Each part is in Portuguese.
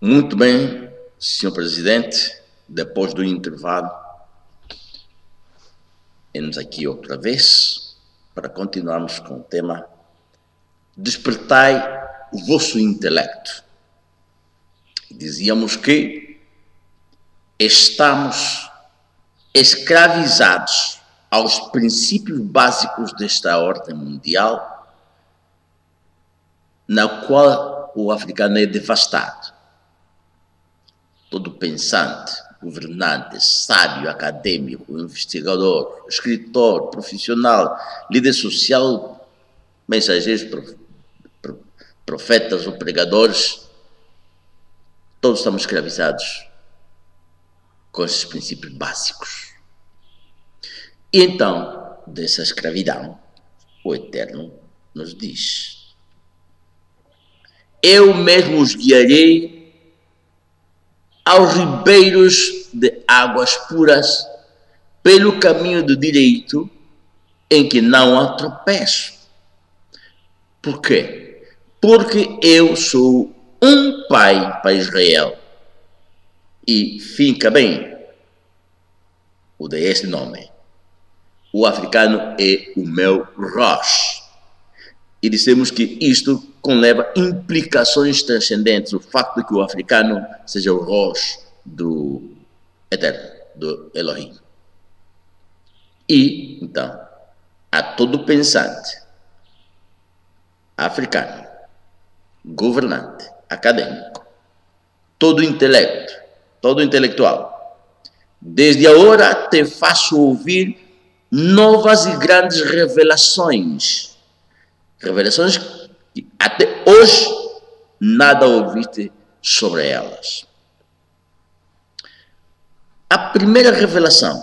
Muito bem, Senhor Presidente, depois do intervalo, estamos aqui outra vez para continuarmos com o tema Despertai o vosso intelecto. Dizíamos que estamos escravizados aos princípios básicos desta ordem mundial, na qual o africano é devastado. Todo pensante, governante, sábio, acadêmico, investigador, escritor, profissional, líder social, mensageiros, profetas ou pregadores, todos estamos escravizados com esses princípios básicos. E então, dessa escravidão, o Eterno nos diz: eu mesmo os guiarei aos ribeiros de águas puras, pelo caminho do direito, em que não há tropeço. Por quê? Porque eu sou um pai para Israel. E fica bem, o de este nome. O africano é o meu Rosh. E dissemos que isto conleva implicações transcendentes, o facto de que o africano seja o Rosh do Eterno, do Elohim. E, então, a todo pensante africano, governante, acadêmico, todo intelecto, todo intelectual, desde agora te faço ouvir novas e grandes revelações. Revelações que até hoje nada ouviste sobre elas. A primeira revelação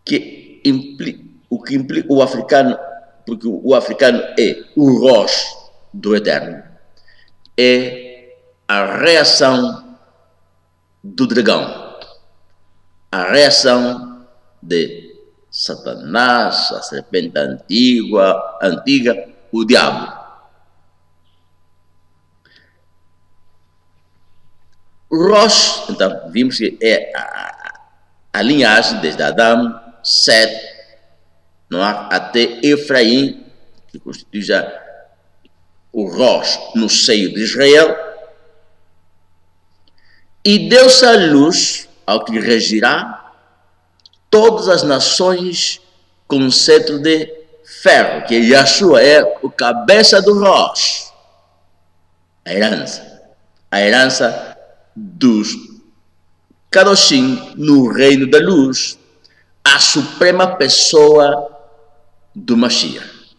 que implica o africano, porque o africano é o Rosh do Eterno, é a reação do dragão, a reação de Satanás, a serpente antiga, o diabo. Rosh, então, vimos que é a linhagem desde Adão, Sete, não há, até Efraim, que constitui já o Rosh no seio de Israel, e deu-se à luz ao que regirá todas as nações com cetro de ferro, que Yeshua é o cabeça do Rosh, a herança dos Kadoshim no reino da luz, a suprema pessoa do Mashiach.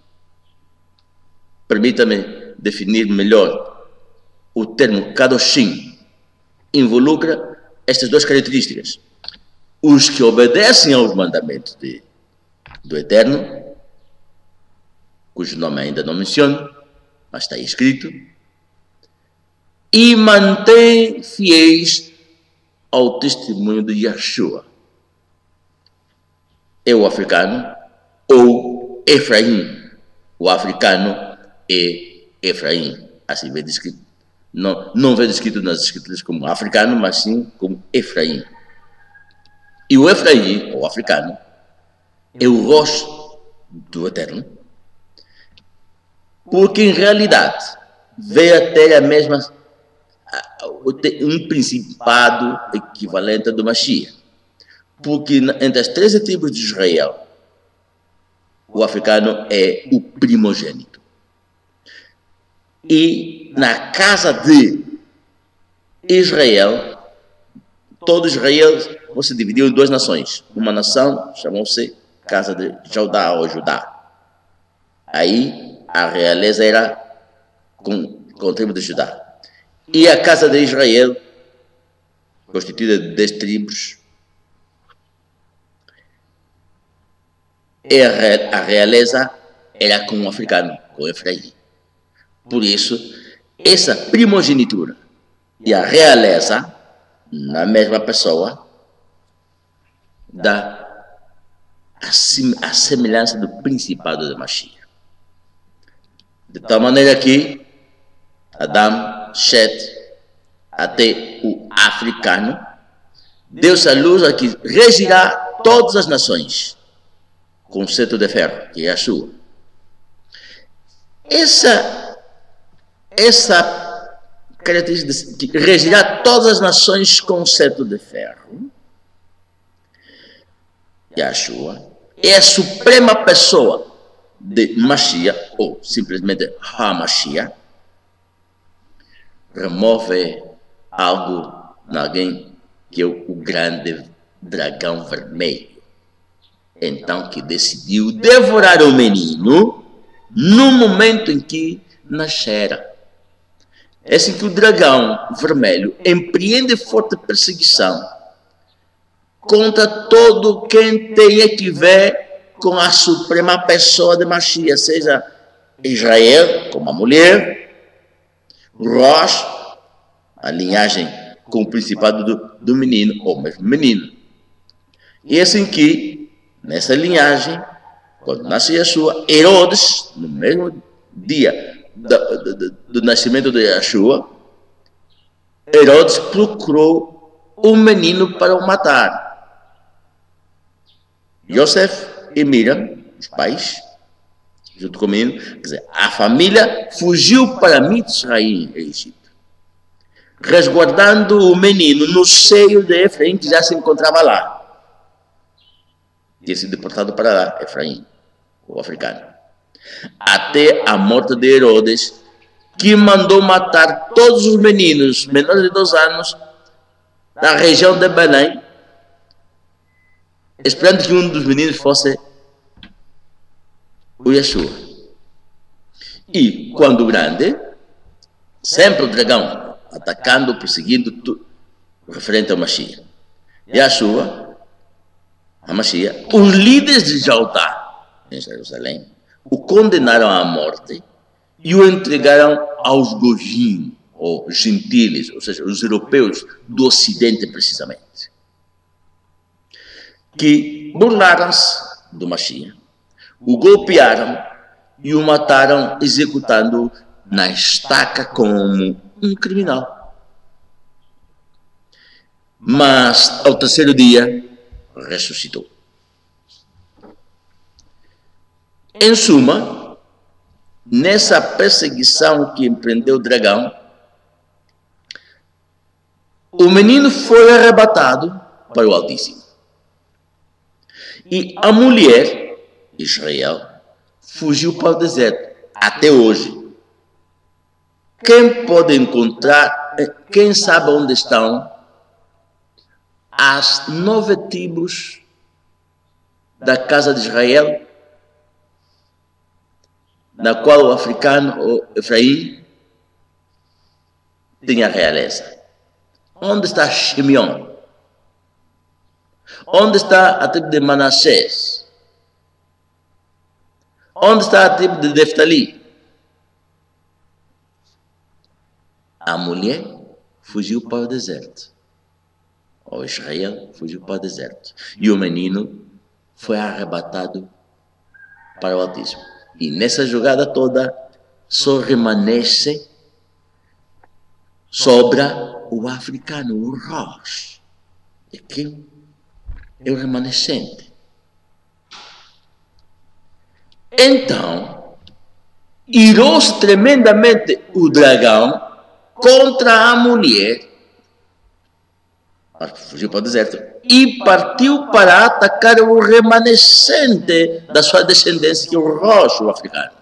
Permita-me definir melhor o termo Kadoshim. Involucra estas duas características: os que obedecem aos mandamentos do Eterno, cujo nome ainda não menciono, mas está aí escrito, e mantém fiéis ao testemunho de Yeshua. É o africano ou Efraim. O africano é Efraim. Assim vem descrito. Não vem descrito nas escrituras como africano, mas sim como Efraim. E o Efraim, ou africano, é o Rosh do Eterno, porque em realidade veio a ter a mesma, um principado equivalente ao do Mashiach. Porque entre as 13 tribos de Israel, o africano é o primogênito. E na casa de Israel, todo Israel se dividiu em duas nações. Uma nação chamou-se casa de Judá ou Judá. Aí a realeza era com a tribo de Judá. E a casa de Israel, constituída de 10 tribos, a realeza era com o africano, com o Efraim. Por isso, essa primogenitura e a realeza, na mesma pessoa, dá a semelhança do principado de Mashiach. De tal maneira que Adão, Sete até o africano, deu-se a luz a que regirá todas as nações, com o cetro de ferro, que é a sua. Essa característica de que regirá todas as nações com o cetro de ferro, Yeshua, é a suprema pessoa de Mashiach, ou simplesmente HaMashiach, remove algo em alguém que é o grande dragão vermelho. Então que decidiu devorar o menino no momento em que nascera. É assim que o dragão vermelho empreende forte perseguição contra todo quem tenha que ver com a suprema pessoa de Mashiach, seja Israel, como a mulher, Rosh, a linhagem com o principado do menino, ou mesmo menino. E é assim que, nessa linhagem, quando nasce Yeshua, Herodes, no mesmo dia do nascimento de Yeshua, Herodes procurou um menino para o matar. Yosef e Miriam, os pais, junto com o menino, quer dizer, a família fugiu para Mitzraim, Egito, resguardando o menino no seio de Efraim, que já se encontrava lá. Tinha sido deportado para lá, Efraim, o africano. Até a morte de Herodes, que mandou matar todos os meninos menores de 2 anos da região de Belém, esperando que um dos meninos fosse o Yeshua. E, quando grande, sempre o dragão atacando, perseguindo, tudo referente ao Mashiach. Yeshua, a Mashiach, os líderes de Judá, em Jerusalém, o condenaram à morte e o entregaram aos Gojim, ou gentiles, ou seja, os europeus do Ocidente, precisamente, que burlaram-se do Mashiach, o golpearam e o mataram, executando-o na estaca como um criminal. Mas, ao terceiro dia, ressuscitou. Em suma, nessa perseguição que empreendeu o dragão, o menino foi arrebatado para o Altíssimo. E a mulher, Israel, fugiu para o deserto, até hoje. Quem pode encontrar, quem sabe onde estão as 9 tribos da casa de Israel, na qual o africano, o Efraim, tinha a realeza? Onde está Shimeon? Onde está a tribo de Manassés? Onde está a tribo de Neftali? A mulher fugiu para o deserto. Ou Israel fugiu para o deserto. E o menino foi arrebatado para o Altíssimo. E nessa jogada toda, só remanesce, sobra o africano, o Rosh. E quem é o remanescente? Então, irou-se tremendamente o dragão contra a mulher, fugiu para o deserto, e partiu para atacar o remanescente da sua descendência, que é o Rosh, o africano.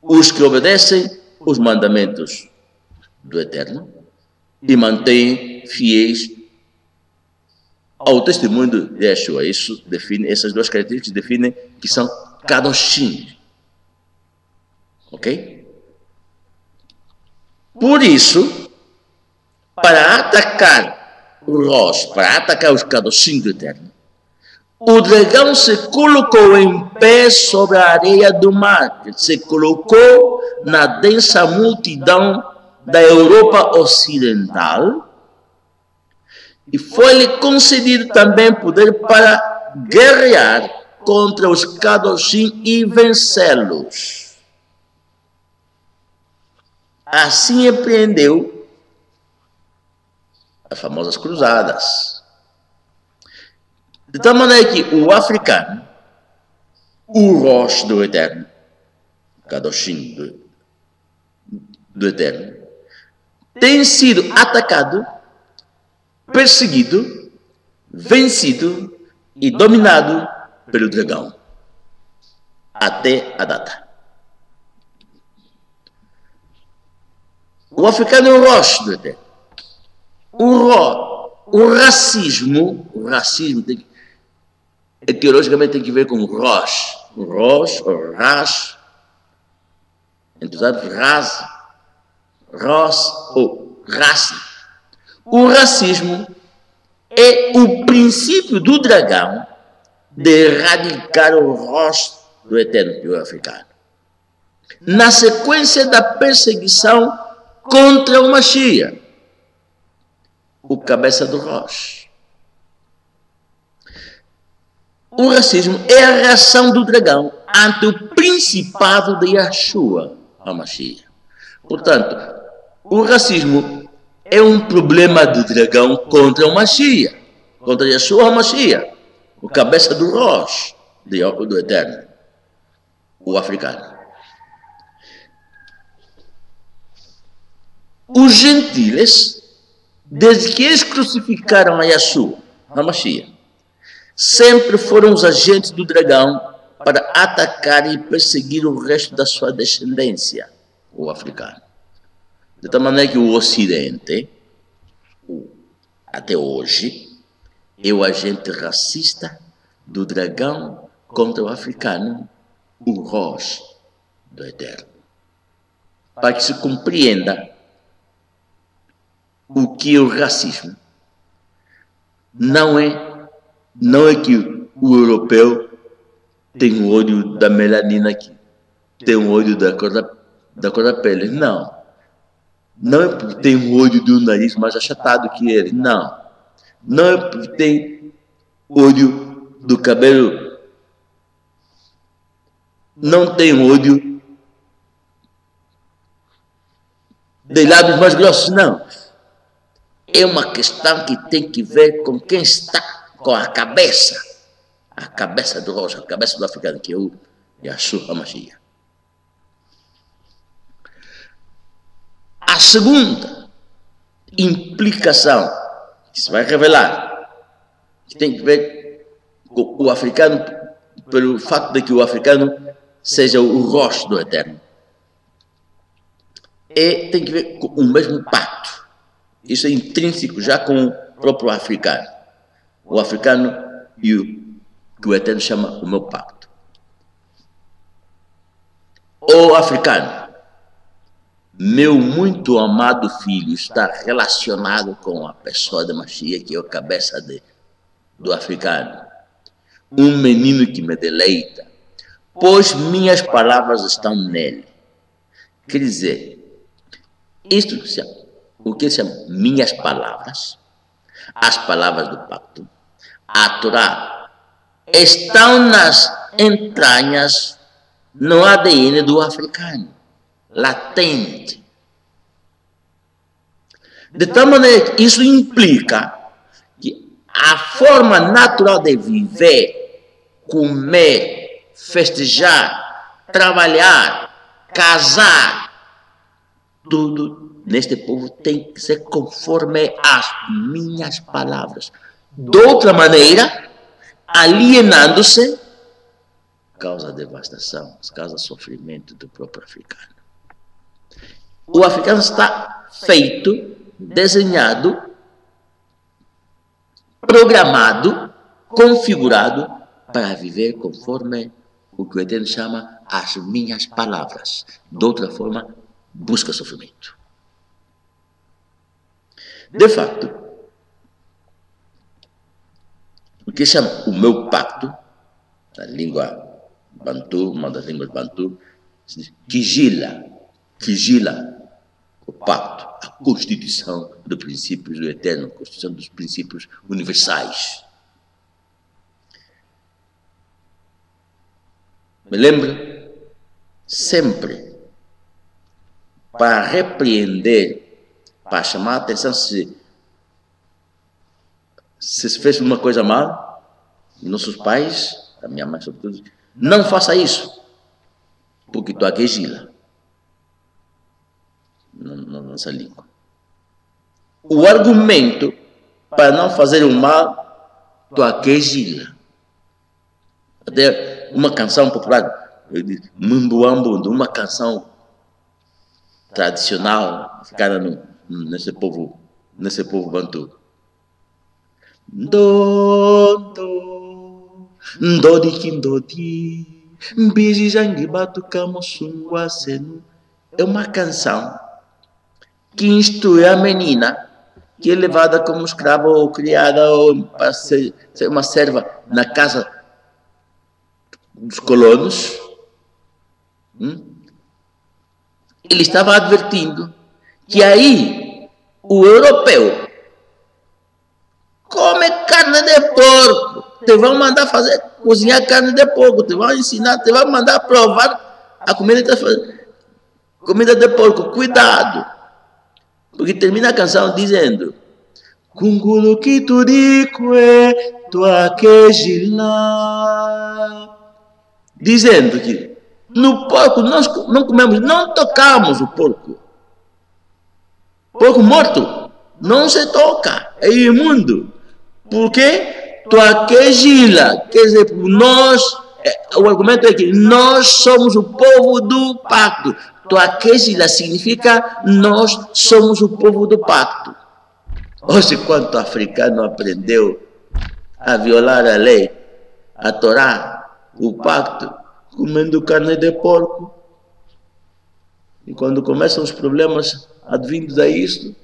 Os que obedecem os mandamentos do Eterno e mantêm fiéis ao testemunho de Yeshua. Isso define, essas duas características definem que são Kadoshim. Ok? Por isso, para atacar o Rosh, para atacar os Kadoshim do Eterno, o dragão se colocou em pé sobre a areia do mar, se colocou na densa multidão da Europa Ocidental, e foi-lhe concedido também poder para guerrear contra os Kadoshim e vencê-los. assim empreendeu as famosas cruzadas. De tal maneira que o africano, o Rosh do Eterno, Kadoshim do Eterno, tem sido atacado, perseguido, vencido e dominado pelo dragão, até a data. O africano é o Rosh do Eterno. O racismo teologicamente tem que ver com Rosh. O Rosh, ou Rash, entre Raz, Ros ou raça. O racismo é o princípio do dragão de erradicar o rosto do eterno Deus africano. Na sequência da perseguição contra o Mashiach, o cabeça do Rosh. O racismo é a reação do dragão ante o principado de Yeshua, a Mashiach. Portanto, o racismo é um problema do dragão contra o Mashiach, contra Yeshua HaMashiach, o cabeça do Rosh, do Eterno, o africano. Os gentiles, desde que eles crucificaram a Yeshua HaMashiach, sempre foram os agentes do dragão para atacar e perseguir o resto da sua descendência, o africano. De tal maneira que o Ocidente, até hoje, é o agente racista do dragão contra o africano, o Rosh do Eterno. Para que se compreenda o que é o racismo. Não é que o europeu tem o olho da melanina aqui, tem o olho da cor da pele. Não. Não é porque tem o olho do nariz mais achatado que ele. Não. Não é porque tem olho do cabelo. Não tem olho de lábios mais grossos. Não. É uma questão que tem que ver com quem está com a cabeça. A cabeça do rosto, a cabeça do africano, que é o Yeshua HaMashiach. A segunda implicação que se vai revelar, que tem que ver com o africano, pelo fato de que o africano seja o rosto do Eterno, tem que ver com o mesmo pacto. Isso é intrínseco já com o próprio africano. O africano e o que o Eterno chama o meu pacto. O africano, meu muito amado filho, está relacionado com a pessoa de Mashiach, que é a cabeça do africano. Um menino que me deleita, pois minhas palavras estão nele. Quer dizer, o que se chama minhas palavras, as palavras do pacto, a Torá, estão nas entranhas, no ADN do africano, latente. De tal maneira que isso implica que a forma natural de viver, comer, festejar, trabalhar, casar, tudo neste povo tem que ser conforme as minhas palavras. De outra maneira, alienando-se, causa devastação, causa sofrimento do próprio africano. O africano está feito, desenhado, programado, configurado para viver conforme o que o Eterno chama as minhas palavras. De outra forma, busca sofrimento. De facto, o que chama o meu pacto, na língua Bantu, uma das línguas Bantu, vigila o pacto, a constituição dos princípios do Eterno, a constituição dos princípios universais. Me lembro sempre, para repreender, para chamar a atenção se fez uma coisa mal. Nossos pais, a minha mãe sobretudo, não faça isso, porque tu aqui é gila. Na nossa língua. O argumento para não fazer o mal, tu aqui é gila. Até uma canção popular, Mumbuambu, uma canção tradicional africana nesse povo bantu. É uma canção que instrui a menina que é levada como escrava ou criada ou para ser uma serva na casa dos colonos. Ele estava advertindo que aí o europeu come carne de porco, te vão mandar cozinhar carne de porco, te vão ensinar, te vão mandar provar a comida de porco. Cuidado, porque termina a canção dizendo: Kungulu kiturikwe tuakejila, dizendo que no porco nós não comemos, não tocamos o porco. Porco morto não se toca, é imundo. Porque tuakejila, quer dizer, o argumento é que nós somos o povo do pacto. Tuakejila significa nós somos o povo do pacto. Hoje, quanto africano aprendeu a violar a lei, a Torá, o pacto, comendo carne de porco. E quando começam os problemas advindos a isto,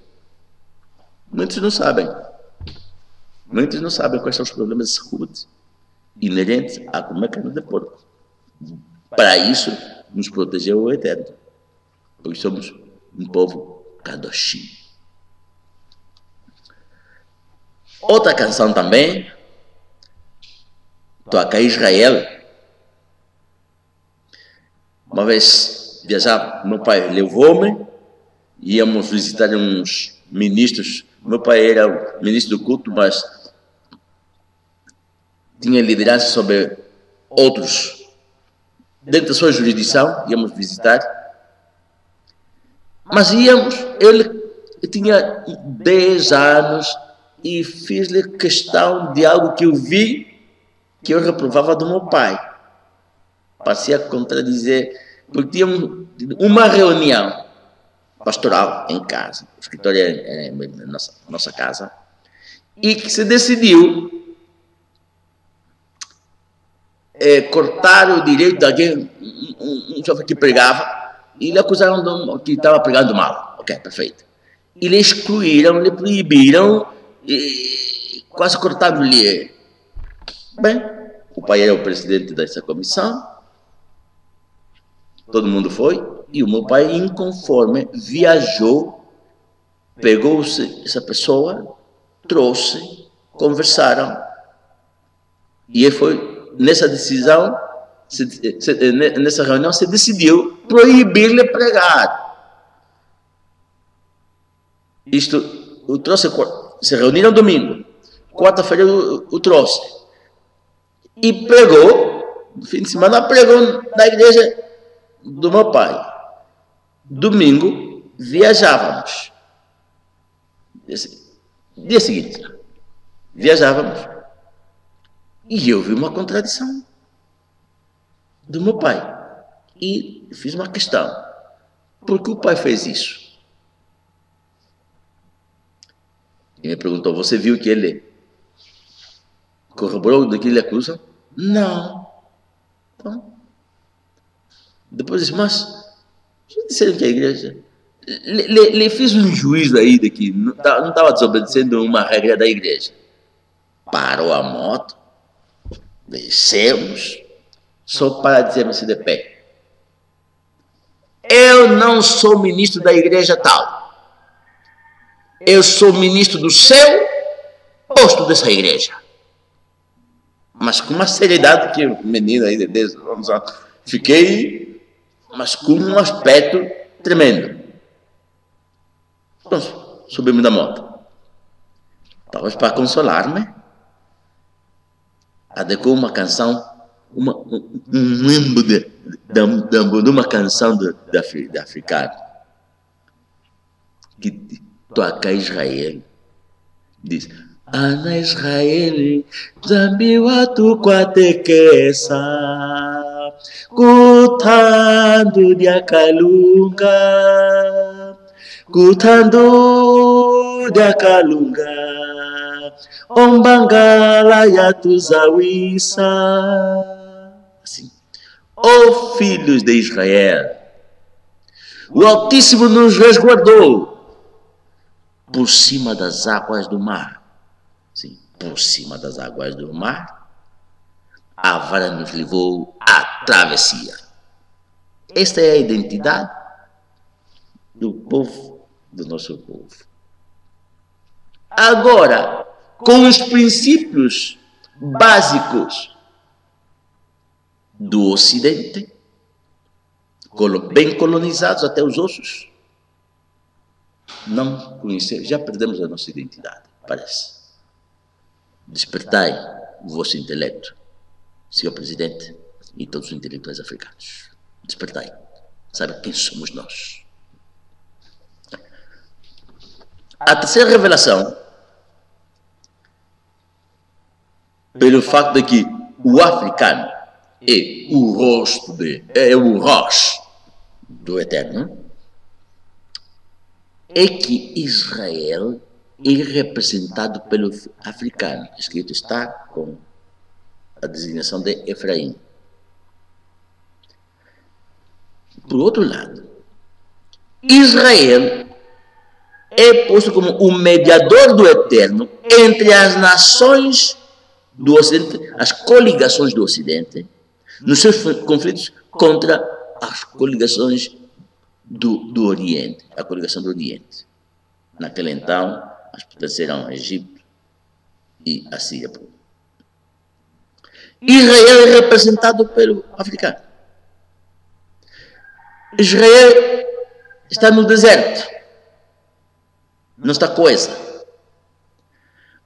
muitos não sabem. Muitos não sabem quais são os problemas de saúde inerentes a comer carne de porco. Para isso, nos protegeu o Eterno. Porque somos um povo kadoshim. Outra canção também, toca Israel. Uma vez viajava, meu pai levou-me, íamos visitar uns ministros. Meu pai era ministro do culto, mas tinha liderança sobre outros. Dentro da sua jurisdição, íamos visitar. Mas íamos, ele tinha 10 anos e fiz-lhe questão de algo que eu vi, que eu reprovava do meu pai. Parecia contradizer, porque tinha uma reunião pastoral em casa, o escritório é na nossa casa, e que se decidiu cortar o direito de alguém, um jovem que pregava, e lhe acusaram que estava pregando mal. Ok, perfeito. E lhe excluíram, lhe proibiram, quase cortaram-lhe. Bem, o pai era o presidente dessa comissão, todo mundo foi, e o meu pai, inconforme, viajou, pegou essa pessoa, trouxe, conversaram, e foi nessa decisão, nessa reunião, se decidiu proibir-lhe pregar. Isto, o trouxe, se reuniram domingo, quarta-feira o trouxe, e pregou, no fim de semana pregou na igreja do meu pai. Domingo, viajávamos. Dia seguinte, viajávamos, e eu vi uma contradição do meu pai. E fiz uma questão. Por que o pai fez isso? E me perguntou, você viu que ele corroborou do que ele acusa? Não. Então, depois disse, mas disseram que a igreja... Ele fez um juízo aí de que não estava desobedecendo uma regra da igreja. Parou a moto, descemos, só para dizer-me de pé. Eu não sou ministro da igreja tal. Eu sou ministro do seu posto dessa igreja. Mas com uma seriedade que o menino aí de 10 anos, fiquei, mas com um aspecto tremendo. Então, subimos da moto. Talvez para consolar-me, adequou uma canção, um limbo de uma canção de africano, que toca Israel. Diz: Ana Israel, Zambiwa tu kwatekesa, kutando de akalunga, kutando de akalunga, ombangala yatuzawisa. Assim, ó filhos de Israel, o Altíssimo nos resguardou por cima das águas do mar. Sim, por cima das águas do mar, a vara nos levou à travessia. Esta é a identidade do povo, do nosso povo. Agora, com os princípios básicos do Ocidente, bem colonizados até os ossos, não conhecemos, já perdemos a nossa identidade, parece. Despertai o vosso intelecto, senhor presidente e todos os intelectuais africanos. Despertai. Sabe quem somos nós? A terceira revelação, pelo fato de que o africano é o rosto o rosto do Eterno, é que Israel é representado pelo africano. Escrito está com a designação de Efraim. Por outro lado, Israel é posto como o mediador do Eterno entre as nações do Ocidente, as coligações do Ocidente, nos seus conflitos contra as coligações do Oriente, a coligação do Oriente. Naquele então, as potências eram Egito e a Síria. Israel é representado pelo africano. Israel está no deserto, não está coisa.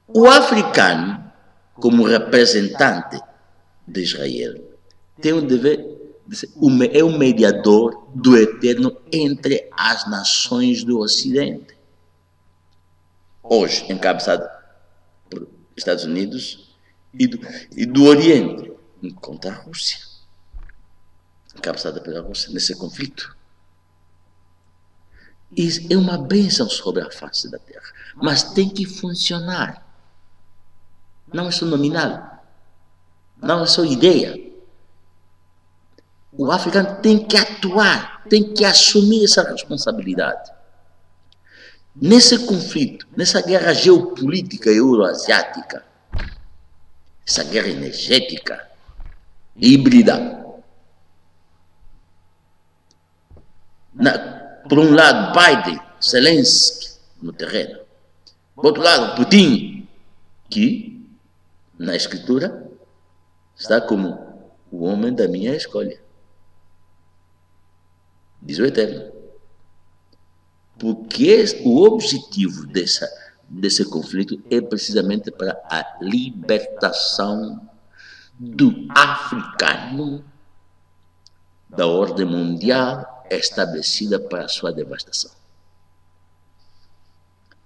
O africano, como representante de Israel, tem o dever de ser é o mediador do Eterno entre as nações do Ocidente. Hoje, encabeçado por Estados Unidos e do Oriente, contra a Rússia. Encabeçada pela Rússia nesse conflito. Isso é uma bênção sobre a face da terra, mas tem que funcionar. Não é só nominal, não é só ideia. O africano tem que atuar, tem que assumir essa responsabilidade. Nesse conflito, nessa guerra geopolítica euroasiática, essa guerra energética, híbrida, por um lado, Biden, Zelensky no terreno. Por outro lado, Putin, que na escritura está como o homem da minha escolha. Diz o Eterno. Porque o objetivo desse conflito é precisamente para a libertação do africano da ordem mundial estabelecida para a sua devastação.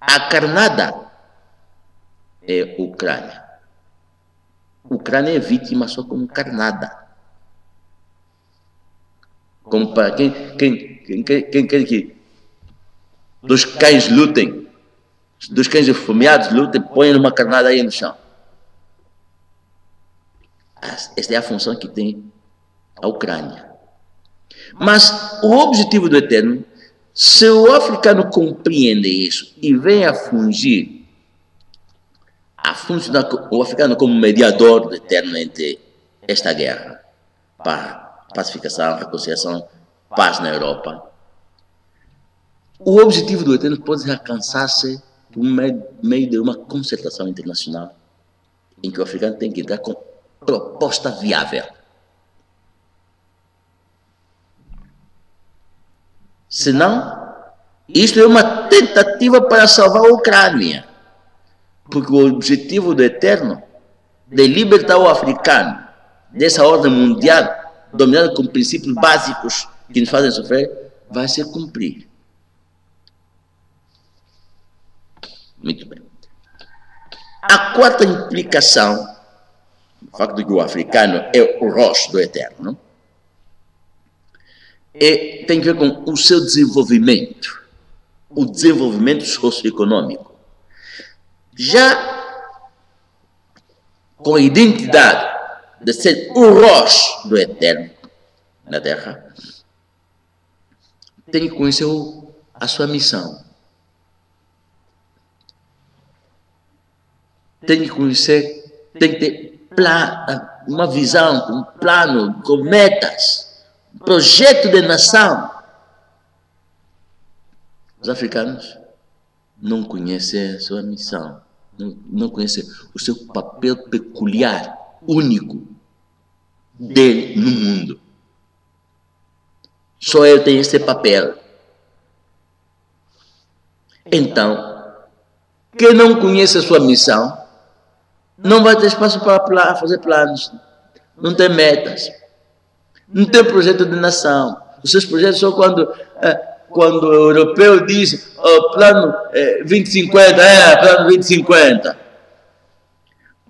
A carnada é a Ucrânia. A Ucrânia é vítima só como carnada. Como para quem quer que dos cães lutem, dos cães esfomeados lutem, põem uma carnada aí no chão. Esta é a função que tem a Ucrânia. Mas o objetivo do Eterno, se o africano compreende isso e vem a funcionar o africano como mediador do Eterno entre esta guerra, para pacificação, reconciliação, paz na Europa, o objetivo do Eterno pode alcançar-se por meio de uma concertação internacional em que o africano tem que entrar com proposta viável. Senão, Isto é uma tentativa para salvar a Ucrânia, porque o objetivo do Eterno de libertar o africano dessa ordem mundial, dominada com princípios básicos que nos fazem sofrer, vai se cumprir. Muito bem. A quarta implicação, o facto de que o africano é o rosto do Eterno, tem a ver com o seu desenvolvimento, o desenvolvimento socioeconômico. Já com a identidade de ser o rosto do Eterno na Terra, tem que conhecer a sua missão. Tem que conhecer, tem que ter uma visão, um plano, com metas, um projeto de nação. Os africanos não conhecem a sua missão, não conhecem o seu papel peculiar, único dele no mundo. Só ele tem esse papel. Então, quem não conhece a sua missão, não vai ter espaço para fazer planos, não tem metas, não tem projeto de nação. Os seus projetos são quando o europeu diz plano 2050, plano 2050,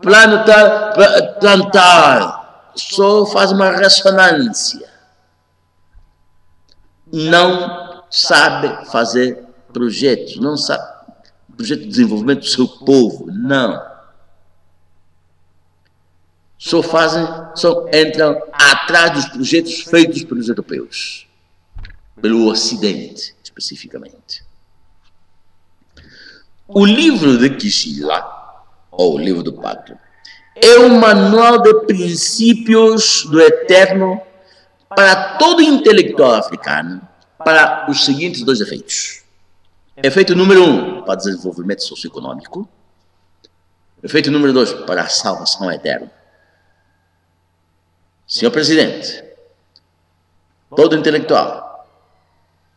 plano tal, só faz uma ressonância. Não sabe fazer projetos, não sabe projeto de desenvolvimento do seu povo, não. Só entram atrás dos projetos feitos pelos europeus, pelo Ocidente, especificamente. O livro de Kishila, ou o livro do Pacto, é um manual de princípios do Eterno para todo intelectual africano, para os seguintes dois efeitos. Efeito número 1, para desenvolvimento socioeconômico. Efeito número 2, para a salvação eterna. Senhor Presidente, todo intelectual,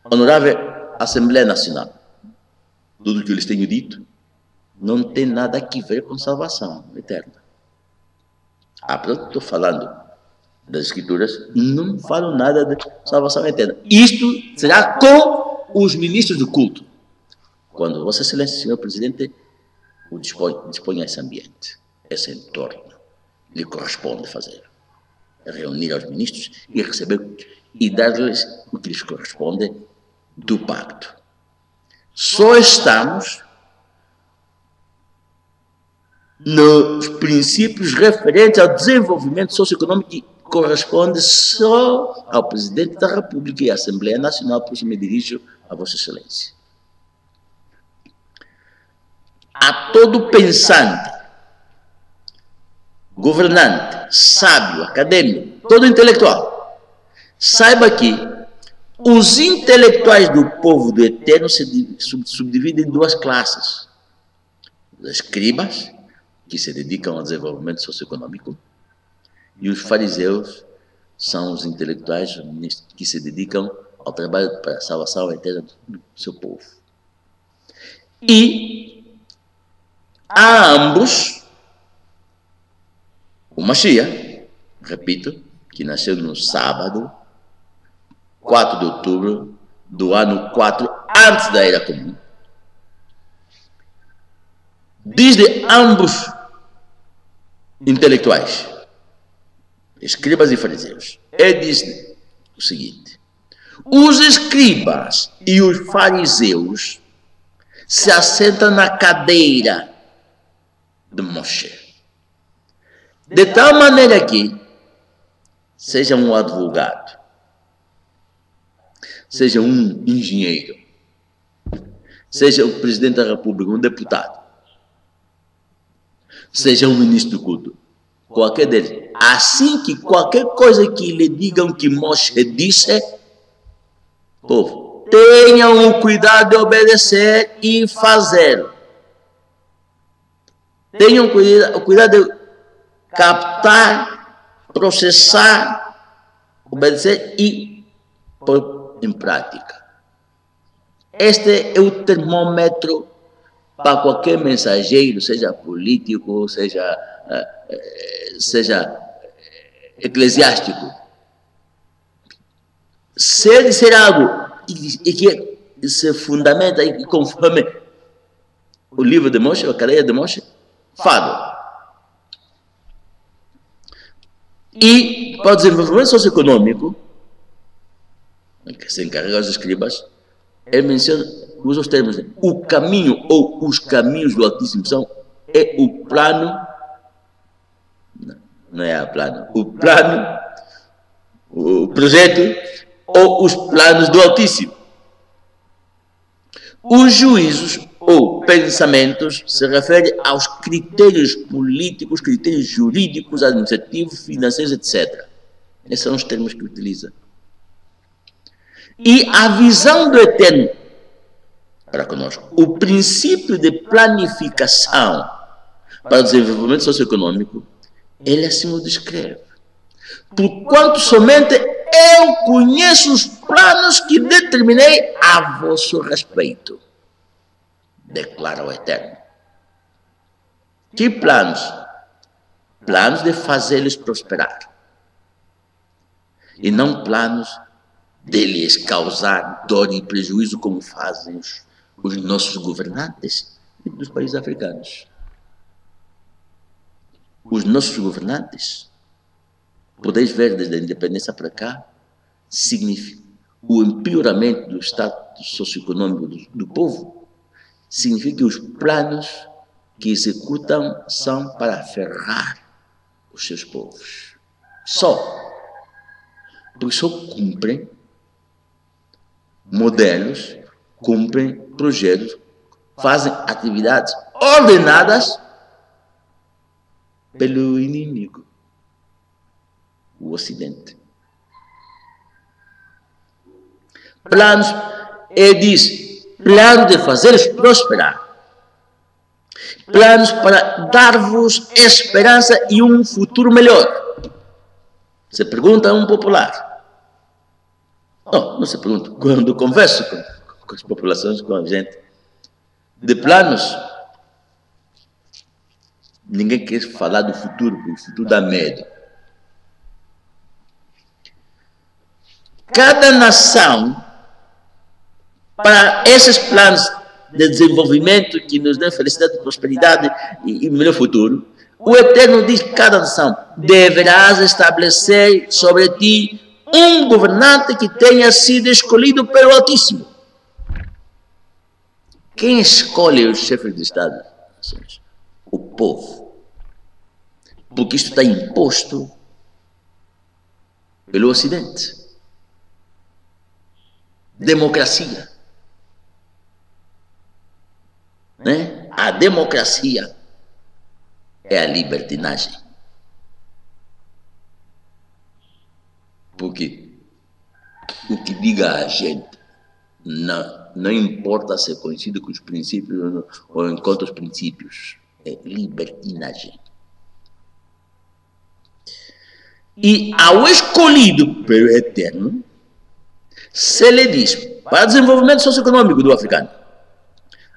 honorável Assembleia Nacional, tudo o que eu lhes tenho dito não tem nada a ver com salvação eterna. Estou falando das Escrituras, não falo nada de salvação eterna. Isto será com os ministros do culto. Quando Vossa Excelência, Senhor Presidente, o dispõe a esse ambiente, esse entorno, lhe corresponde fazer. Reunir aos ministros e receber e dar-lhes o que lhes corresponde do pacto. Só estamos nos princípios referentes ao desenvolvimento socioeconômico que corresponde só ao Presidente da República e à Assembleia Nacional, por isso me dirijo a Vossa Excelência. A todo pensante, governante, sábio, acadêmico, todo intelectual, saiba que os intelectuais do povo do Eterno se subdividem em duas classes. Os escribas, que se dedicam ao desenvolvimento socioeconômico, e os fariseus são os intelectuais que se dedicam ao trabalho para a salvação eterna do seu povo. E a ambos, o Mashiach, repito, que nasceu no sábado, 4 de outubro do ano 4, antes da Era Comum, diz de ambos intelectuais, escribas e fariseus, ele diz o seguinte: os escribas e os fariseus se assentam na cadeira de Moshe, de tal maneira que seja um advogado, seja um engenheiro, seja o presidente da República, um deputado, seja um ministro do culto, qualquer deles, assim que qualquer coisa que lhe digam que Moshe disse, povo, tenham o cuidado de obedecer e fazer. Tenham o cuidado de captar, processar, obedecer e pôr em prática. Este é o termômetro para qualquer mensageiro, seja político, seja eclesiástico. Se ele disser algo e que se fundamenta e conforme o livro de Moshe, a cadeia de Moshe, fado. E para o desenvolvimento socioeconômico, que se encarrega os escribas, ele menciona, usa os termos, o caminho ou os caminhos do Altíssimo são o plano, não é a plano, o plano, o projeto ou os planos do Altíssimo. Os juízos ou pensamentos se refere aos critérios políticos, critérios jurídicos, administrativos, financeiros, etc. Esses são os termos que utiliza. E a visão do Eterno para conosco, o princípio de planificação para o desenvolvimento socioeconômico, ele assim o descreve. Porquanto somente eu conheço os planos que determinei a vosso respeito, declara o Eterno. Que planos? Planos de fazê-los prosperar. E não planos de lhes causar dor e prejuízo como fazem os nossos governantes dos países africanos. Os nossos governantes, podeis ver desde a independência para cá, significa o empeoramento do status socioeconômico do povo, significa que os planos que executam são para ferrar os seus povos. Porque só cumprem modelos, cumprem projetos, fazem atividades ordenadas pelo inimigo, o Ocidente. Planos, ele diz, planos de fazer-os prosperar. Planos para dar-vos esperança e um futuro melhor. Se pergunta a um popular. Não se pergunta. Quando converso com as populações, com a gente, de planos, ninguém quer falar do futuro, porque o futuro dá medo. Cada nação, para esses planos de desenvolvimento que nos dão felicidade, prosperidade e melhor futuro, o Eterno diz que cada nação deverás estabelecer sobre ti um governante que tenha sido escolhido pelo Altíssimo. Quem escolhe os chefes de Estado? O povo. Porque isto está imposto pelo Ocidente. Democracia. Né? A democracia é a libertinagem. Porque o que diga a gente não importa ser conhecido com os princípios ou enquanto os princípios. É libertinagem. E ao escolhido pelo Eterno, se lhe diz, para o desenvolvimento socioeconômico do africano,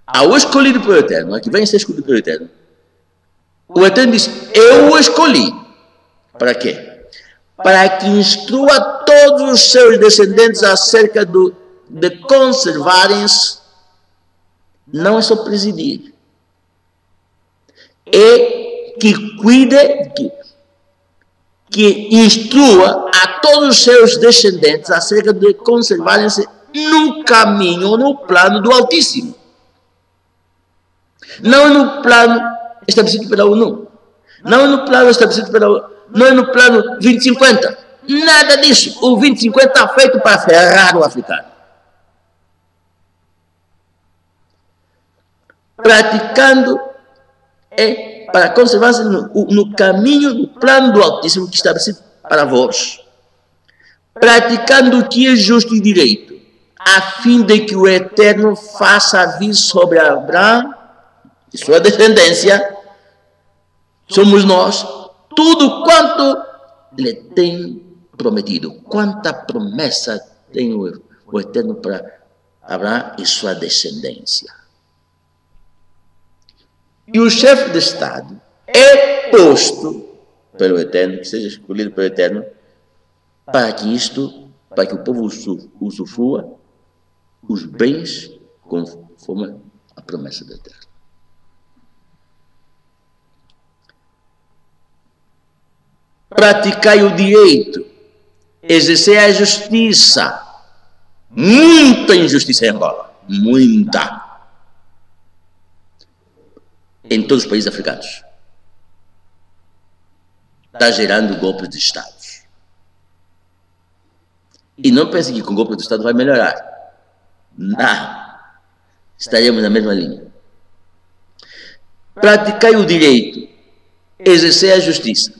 ao escolhido pelo Eterno, a que vem a ser escolhido pelo Eterno, o Eterno diz, eu o escolhi. Para quê? Para que instrua todos os seus descendentes acerca de conservarem-se, não é só presidir, é que cuide, que instrua a todos os seus descendentes acerca de conservarem-se no caminho, no plano do Altíssimo. Não é no plano estabelecido pela ONU. Não é no plano estabelecido pela ONU. Não é no plano 2050. Nada disso. O 2050 está feito para ferrar o africano. Praticando para conservar-se no caminho, no plano do Altíssimo que está estabelecido para vós. Praticando o que é justo e direito, a fim de que o Eterno faça vir sobre Abraão e sua descendência, somos nós, tudo quanto lhe tem prometido. Quanta promessa tem o Eterno para Abraão e sua descendência. E o chefe de Estado é posto pelo Eterno, que seja escolhido pelo Eterno, para que o povo usufrua os bens conforme a promessa do Eterno. Praticai o direito, exercer a justiça. Muita injustiça em Angola, muita. Em todos os países africanos. Está gerando golpes de Estado. E não pense que com golpe de Estado vai melhorar. Não. Estaremos na mesma linha. Praticai o direito, exercer a justiça,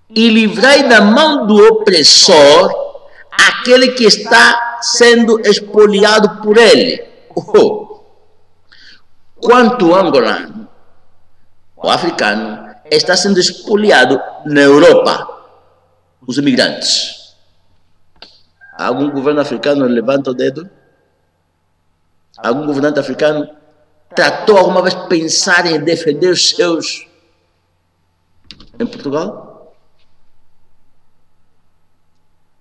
e livrai da mão do opressor aquele que está sendo expoliado por ele. Quanto o angolano, o africano, está sendo expoliado na Europa, os imigrantes. Algum governo africano levanta o dedo? Algum governante africano tratou alguma vez de pensar em defender os seus em Portugal?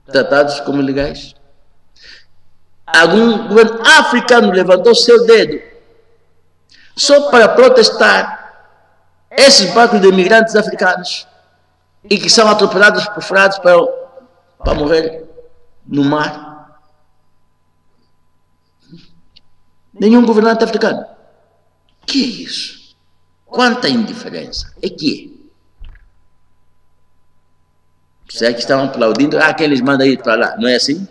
Tratados como ilegais? Algum governo africano levantou seu dedo só para protestar esses barcos de imigrantes africanos e que são atropelados por frades para morrer no mar? Nenhum governante africano. Que é isso? Quanta indiferença. É que é? Será que estão aplaudindo? Quem eles mandam ir para lá? Não é assim?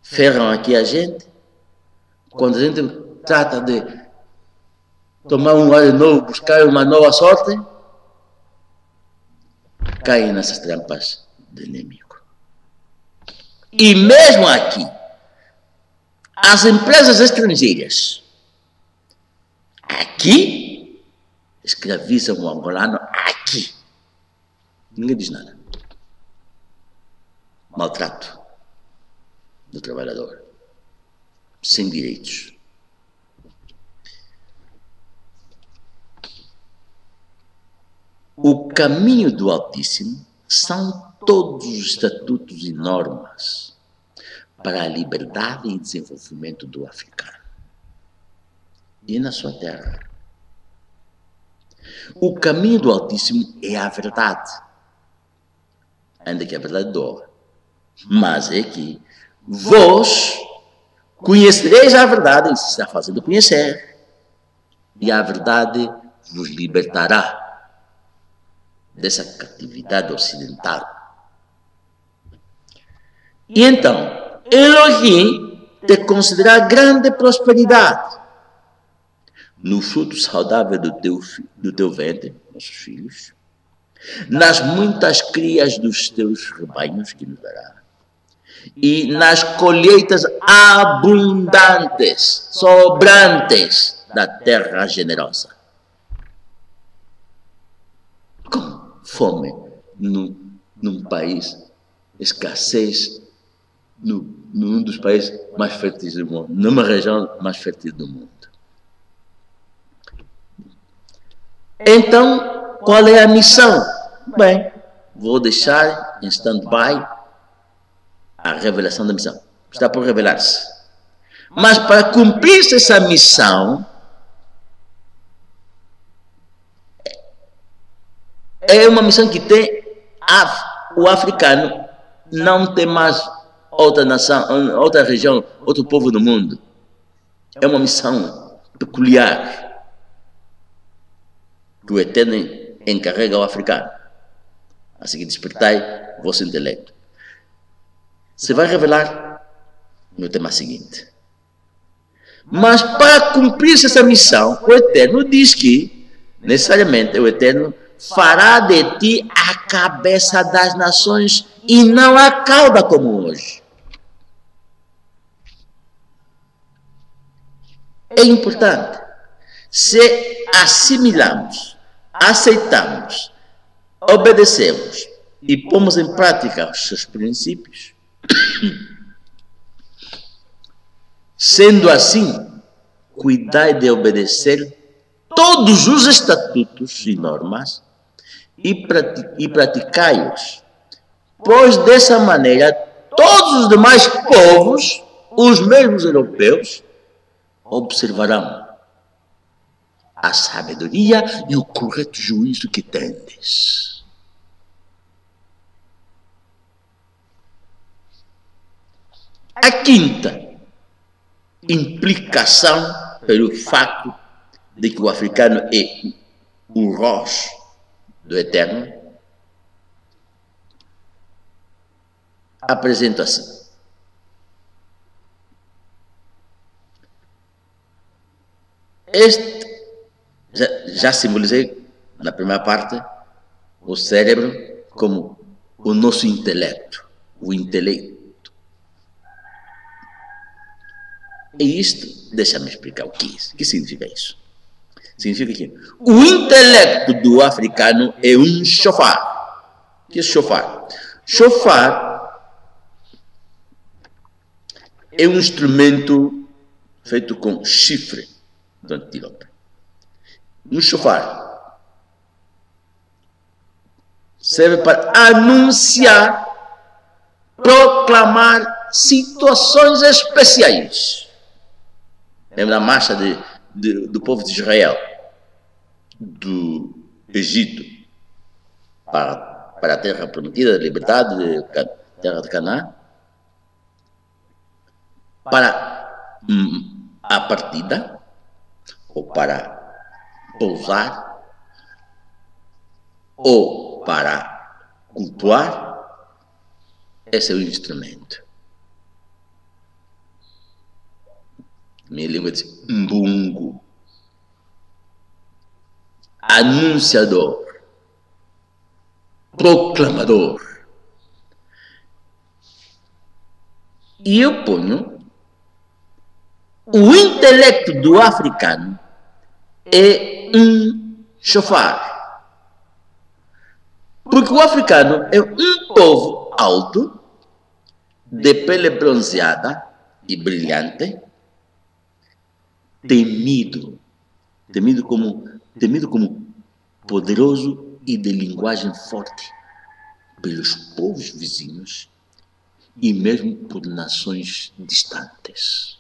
Ferram aqui a gente. Quando a gente trata de tomar um ar novo, buscar uma nova sorte, caem nessas trampas do inimigo. E mesmo aqui, as empresas estrangeiras aqui escravizam o angolano aqui. Ninguém diz nada. Maltrato do trabalhador, sem direitos. O caminho do Altíssimo são todos os estatutos e normas para a liberdade e desenvolvimento do africano e na sua terra. O caminho do Altíssimo é a verdade, ainda que a verdade doa, mas é que vós conhecereis a verdade, e se está fazendo conhecer, e a verdade vos libertará dessa catividade ocidental. E então, Elohim te concederá grande prosperidade no fruto saudável do teu ventre, nossos filhos, nas muitas crias dos teus rebanhos que nos dará, e nas colheitas abundantes, sobrantes da terra generosa. Como fome num país, escassez num dos países mais férteis do mundo, numa região mais fértil do mundo. Então, qual é a missão? Bem, vou deixar em stand-by a revelação da missão. Está por revelar-se. Mas para cumprir essa missão, é uma missão que tem o africano não tem mais outra nação, outra região, outro povo do mundo. É uma missão peculiar que o Eterno encarrega ao africano. Assim que despertai vosso intelecto. Se vai revelar no tema seguinte. Mas para cumprir essa missão, o Eterno diz que, necessariamente, o Eterno fará de ti a cabeça das nações e não a cauda como hoje. É importante. Se assimilamos, aceitamos, obedecemos e pomos em prática os seus princípios, Sendo assim, cuidai de obedecer todos os estatutos e normas e praticai-os, pois dessa maneira todos os demais povos, os mesmos europeus, observarão a sabedoria e o correto juízo que tendes. A quinta implicação pelo fato de que o africano é o rosto do Eterno apresenta assim. Este, já simbolizei na primeira parte o cérebro como o nosso intelecto, o intelecto. E isto, deixa-me explicar o que é isso. O que significa isso? Significa que o intelecto do africano é um shofar. O que é shofar? Shofar é um instrumento feito com chifre do antílope. Um shofar serve para anunciar, proclamar situações especiais. Lembra da marcha do povo de Israel, do Egito, para a terra prometida, da liberdade, terra de Canaã, para a partida, ou para pousar, ou para cultuar. Esse é o instrumento. Minha língua diz mbungo, anunciador, proclamador. E eu ponho o intelecto do africano é um shofar. Porque o africano é um povo alto, de pele bronzeada e brilhante, temido como poderoso e de linguagem forte pelos povos vizinhos e mesmo por nações distantes,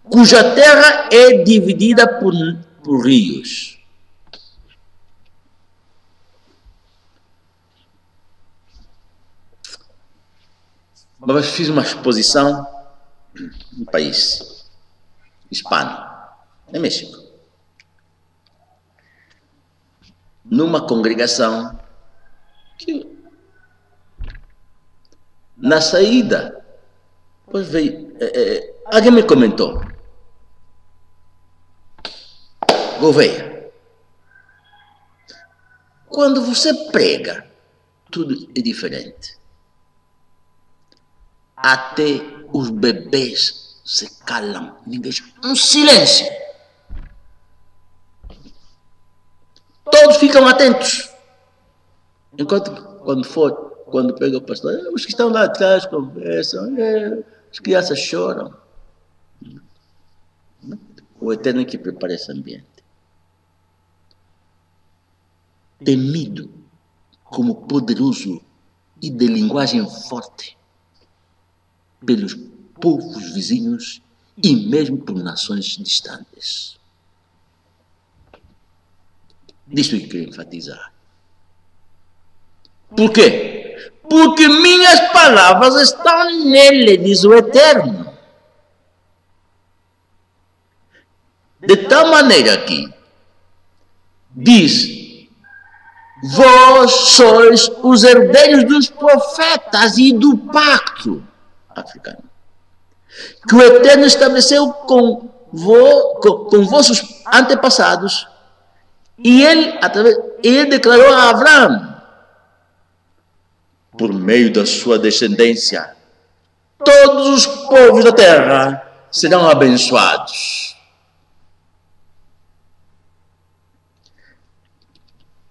cuja terra é dividida por rios. Mas fiz uma exposição no país hispano, no México, numa congregação que, na saída, pois veio, alguém me comentou: Gouveia, quando você prega, tudo é diferente. Até os bebês se calam, ninguém. Um silêncio. Todos ficam atentos. Enquanto quando pega o pastor, os que estão lá atrás conversam, as crianças choram. O Eterno que prepara esse ambiente. Temido como poderoso e de linguagem forte pelos povos vizinhos e mesmo por nações distantes. Disto que quero enfatizar. Por quê? Porque minhas palavras estão nele, diz o Eterno. De tal maneira que diz: vós sois os herdeiros dos profetas e do pacto africano que o Eterno estabeleceu com vossos antepassados, e ele declarou a Abraão, por meio da sua descendência, todos os povos da terra serão abençoados.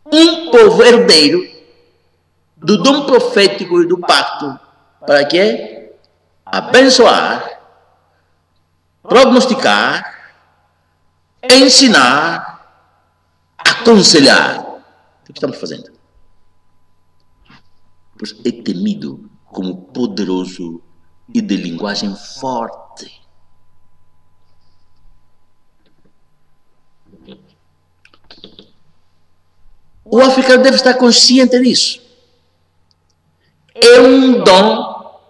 Um povo herdeiro do dom profético e do pacto, para quê? Abençoar, prognosticar, ensinar, aconselhar. O que estamos fazendo? Pois é temido como poderoso e de linguagem forte. O africano deve estar consciente disso. É um dom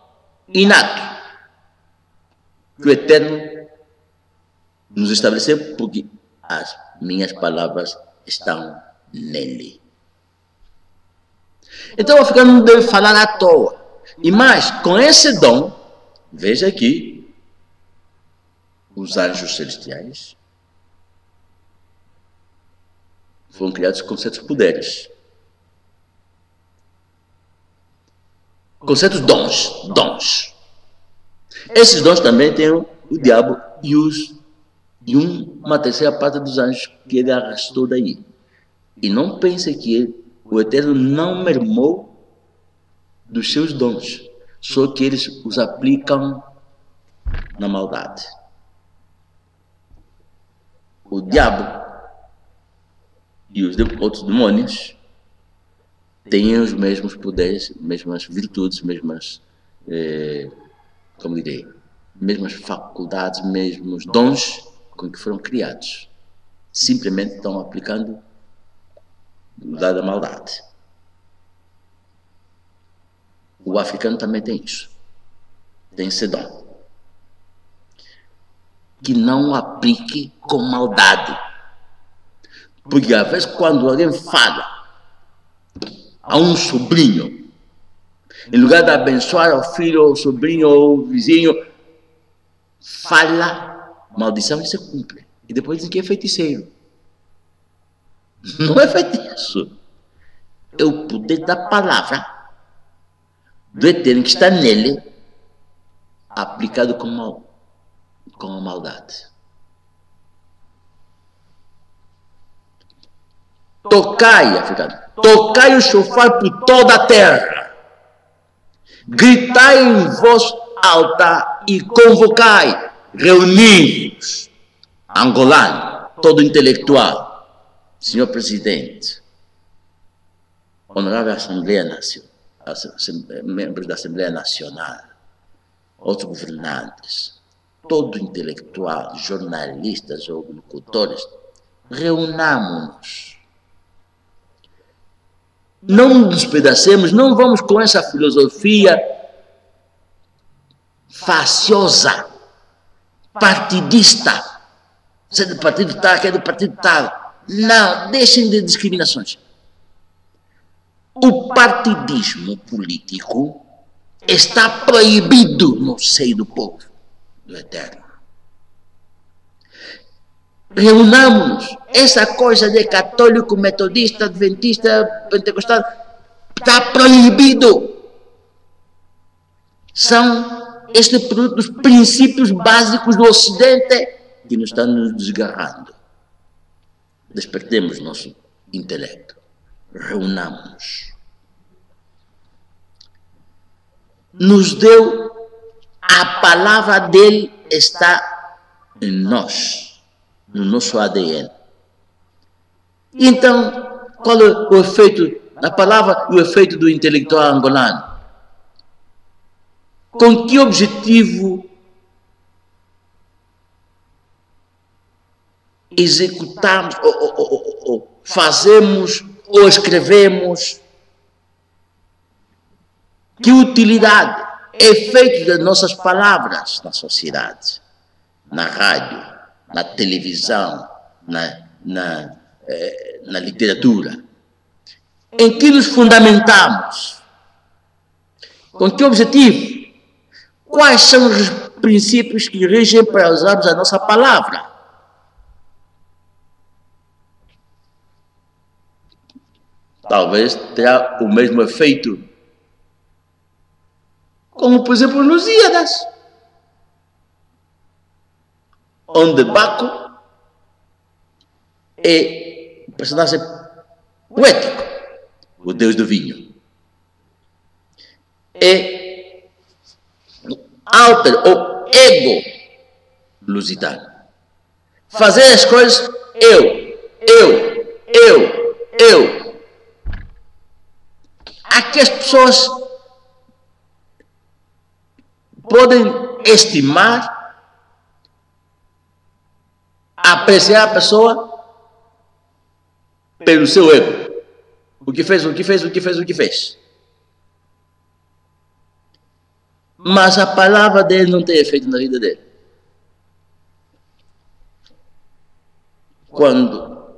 inato que o Eterno nos estabeleceu, porque as minhas palavras estão nele. Então o africano não deve falar à toa. E mais, com esse dom, veja aqui, os anjos celestiais foram criados com certos poderes. Com certos dons. Esses dons também tem o diabo e uma terceira parte dos anjos que ele arrastou daí. E não pense que o Eterno não mermou dos seus dons, só que eles os aplicam na maldade. O diabo e os outros demônios têm os mesmos poderes, mesmas virtudes, mesmas, como direi, mesmas faculdades, mesmos dons com que foram criados. Simplesmente estão aplicando do lado da maldade. O africano também tem isso. Tem esse dom. Que não aplique com maldade. Porque às vezes quando alguém fala a um sobrinho, em lugar de abençoar o filho, ou o sobrinho, ou o vizinho, fala maldição e se cumpre. E depois diz que é feiticeiro. Não é feitiço. É o poder da palavra do Eterno que está nele, aplicado com a maldade. Tocai, africano, tocai o chofar por toda a terra, gritai em voz alta e convocai, reuni-vos, angolano, todo intelectual, senhor presidente, honorável Assembleia Nacional, membros da Assembleia Nacional, outros governantes, todo intelectual, jornalistas ou locutores, reunamos-nos. Não nos despedacemos, não vamos com essa filosofia faciosa, partidista. Você é do partido tal, que é do partido tal. Não, deixem de discriminações. O partidismo político está proibido no seio do povo do Eterno. Reunamos-nos. Essa coisa de católico, metodista, adventista, pentecostal está proibido. São estes produtos, princípios básicos do Ocidente que nos estão nos desgarrando. Despertemos nosso intelecto. Reunamos-nos. Nos deu, a palavra dele está em nós, no nosso ADN. Então, qual é o efeito da palavra e o efeito do intelectual angolano? Com que objetivo executamos, ou fazemos, ou escrevemos? Que utilidade, efeito das nossas palavras na sociedade, na rádio, na televisão, na literatura? Em que nos fundamentamos? Com que objetivo? Quais são os princípios que regem para usarmos a nossa palavra? Talvez terá o mesmo efeito como, por exemplo, nos Lusíadas, onde Baco é o personagem poético, o deus do vinho. É o alter, ou ego lusitano. Fazer as coisas eu. Aqui as pessoas podem estimar, apreciar a pessoa pelo seu ego. O que fez. Mas a palavra dele não tem efeito na vida dele. Quando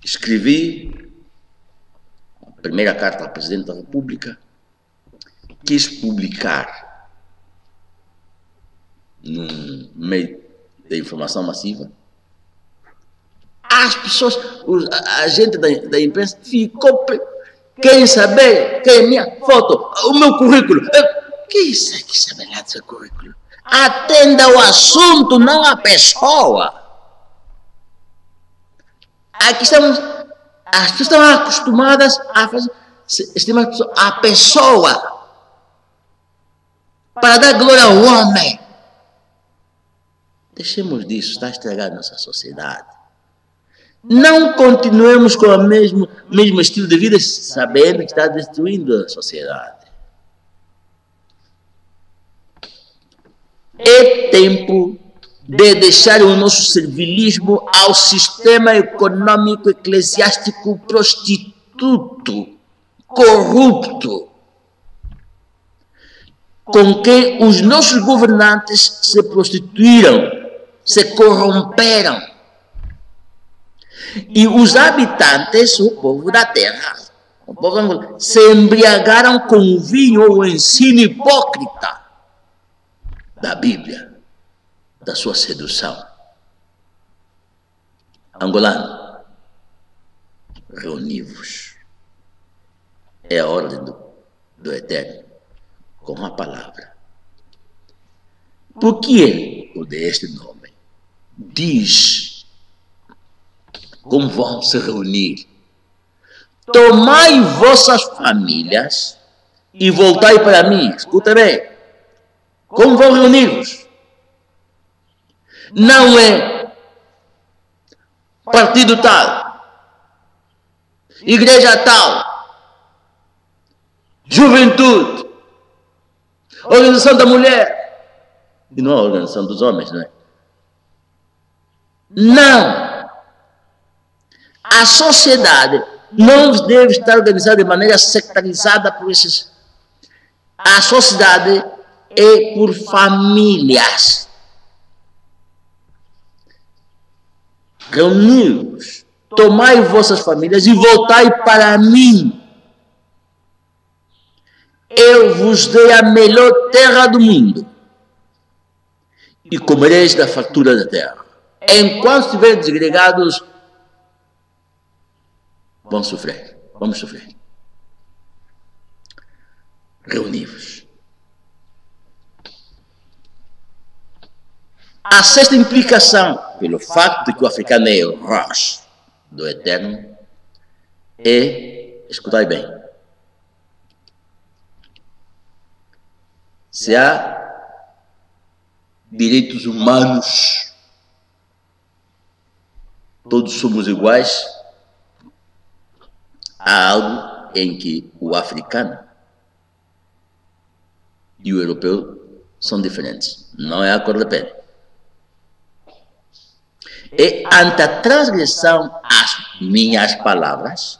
escrevi a primeira carta ao Presidente da República, quis publicar no meio da informação massiva, as pessoas, a gente da imprensa ficou, querem saber, querem minha foto, o meu currículo. Que isso aqui sabe lá do seu currículo? Atenda o assunto, não a pessoa. Aqui estamos, as pessoas estão acostumadas a fazer, estimar a pessoa para dar glória ao homem. Deixemos disso, está a estragar nossa sociedade. Não continuemos com o mesmo estilo de vida, sabendo que está destruindo a sociedade. É tempo de deixar o nosso servilismo ao sistema econômico eclesiástico prostituto, corrupto, com que os nossos governantes se prostituíram, se corromperam. E os habitantes, o povo da terra, o povo angolano, se embriagaram com o vinho ou o ensino hipócrita da Bíblia, da sua sedução. Angolano, reuni-vos. É a ordem do Eterno com a palavra. Por que ele o deste nome? Diz como vão se reunir. Tomai vossas famílias e voltai para mim. Escuta bem. Como vão reunir-vos? Não é partido tal, igreja tal, juventude, organização da mulher, e não a organização dos homens, não é? Não! A sociedade não deve estar organizada de maneira sectarizada por esses. A sociedade é por famílias. Reuni-vos, tomai vossas famílias e voltai para mim. Eu vos dei a melhor terra do mundo e comereis da fartura da terra. Enquanto estiverem desgregados, vamos sofrer. Reuni-vos. A sexta implicação, pelo fato de que o africano é o Rosh do Eterno, é, escutai bem, se há direitos humanos, todos somos iguais, há algo em que o africano e o europeu são diferentes. Não é a cor da pele. E ante a transgressão às minhas palavras,